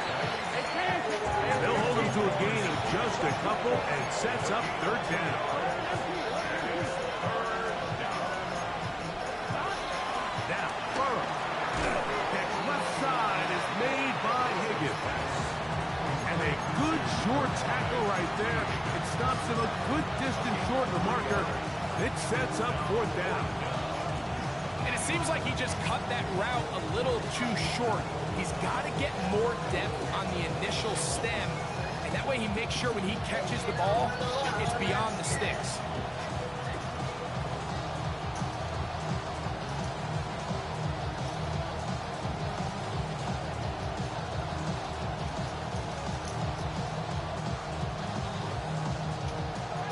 And they'll hold him to a gain of just a couple and sets up 3rd down. Now, Burrow. Catch left side is made by Higgins. And a good short tackle right there. It stops him a good distance short of the marker. It sets up 4th down. And it seems like he just cut that route a little too short. He's got to get more depth on the initial stem, and that way he makes sure when he catches the ball, it's beyond the sticks.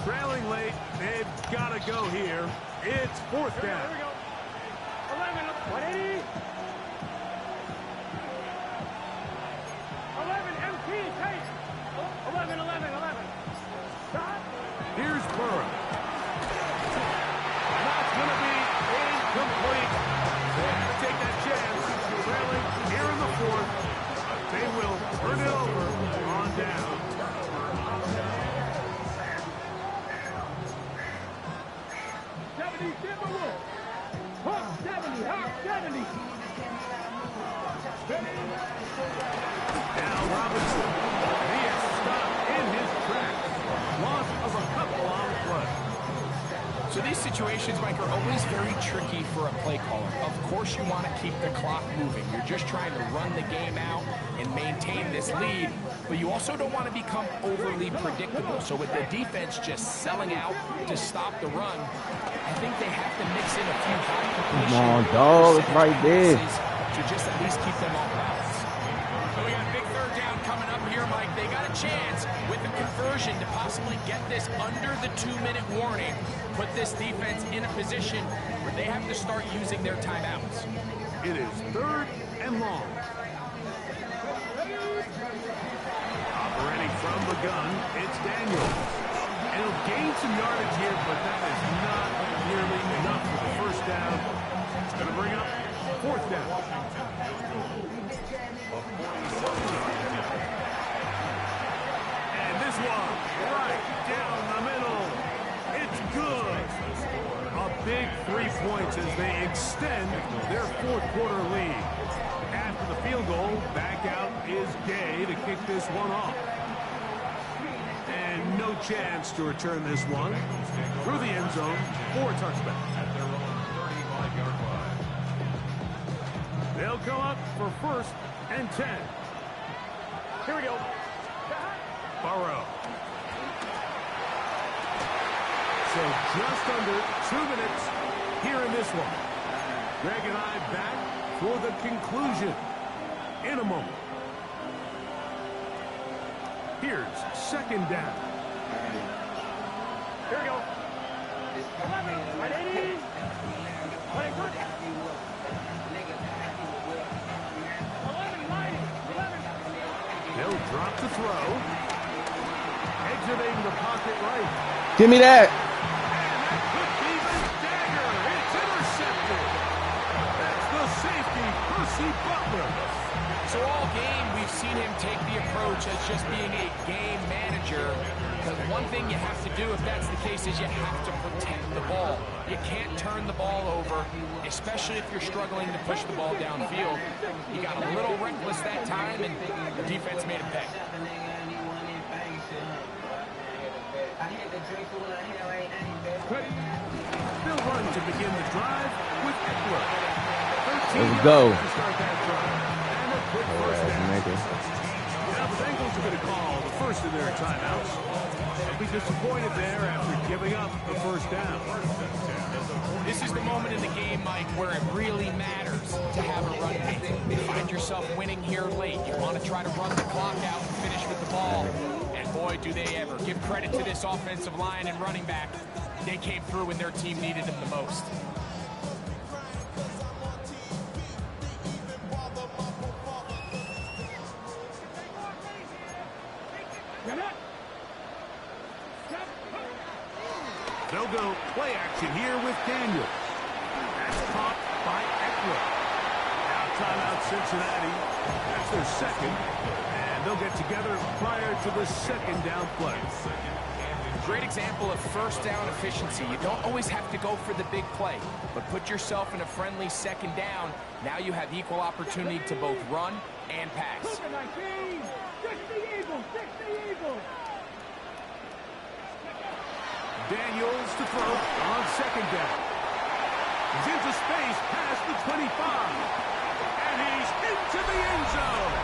Trailing late, they've got to go here. It's 4th down. 11, 180. 11, MT, take. 11, 11, 11. Stop. Here's Burrow. That's going to be incomplete. They have to take that chance. Trailing here in the 4th. They will turn it over on down. Now Robinson, he has stopped in his tracks. Loss of a couple on play. So these situations, Mike, are always very tricky for a play caller. Of course you want to keep the clock moving. You're just trying to run the game out and maintain this lead, but you also don't want to become overly predictable. So with the defense just selling out to stop the run, I think they have to mix in a few high completion. Come on, dog, it's right there. To just at least keep them off balance. So we got a big third down coming up here, Mike. They got a chance with a conversion to possibly get this under the 2-minute warning, put this defense in a position where they have to start using their timeouts. It is 3rd and long. Operating from the gun, it's Daniels. And he'll gain some yardage here, but that is not nearly enough for the first down. It's going to bring up 4th down. And this one, right down the middle. It's good. A big 3 points as they extend their 4th quarter lead. After the field goal, back out is Gay to kick this one off. And no chance to return this one through the end zone for a touchback. They'll come up for 1st and 10. Here we go. Burrow. So just under 2 minutes here in this one. Greg and I back for the conclusion in a moment. Here's 2nd down. Here we go. 11, 180. 180. They'll drop the throw. Exiting the pocket right. Give me that. And that could be the dagger. It's intercepted. That's the safety, Percy Butler. So all game, we've seen him take the approach as just being a game manager. Because one thing you have to do, if that's the case, is you have to protect the ball. You can't turn the ball over, especially if you're struggling to push the ball downfield. He got a little reckless that time, and the defense made him pay. They'll run to begin the drive with Eckler. Let's go. To start that drive. And a quick first down. Now the Bengals are going to call the first of their timeouts. They'll be disappointed there after giving up the first down. This is the moment in the game, Mike, where it really matters to have a run game. You find yourself winning here late. You want to try to run the clock out and finish with the ball. And boy, do they ever. Give credit to this offensive line and running back. They came through when their team needed them the most. They'll go play action here with Daniels. That's caught by Eckler. Now timeout Cincinnati. That's their second. And they'll get together prior to the 2nd down play. Great example of first down efficiency. You don't always have to go for the big play, but put yourself in a friendly 2nd down. Now you have equal opportunity to both run and pass. Daniels to throw on 2nd down. He's into space past the 25. And he's into the end zone.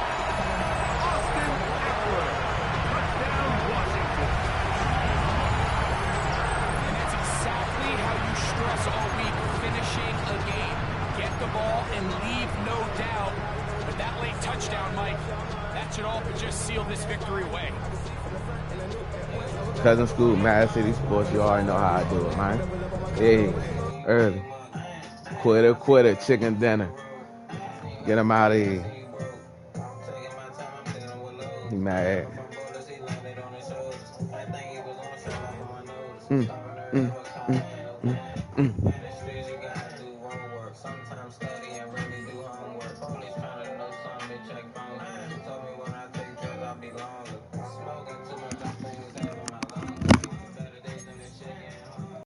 Austin Eckler. Touchdown, Washington. And that's exactly how you stress all week, finishing a game. Get the ball and leave no doubt. But that late touchdown, Mike, that should all but just seal this victory away. Cousin Scoop, Mad City Sports. You already know how I do it, man. Hey, early. Quitter, chicken dinner. Get him out of here. He mad.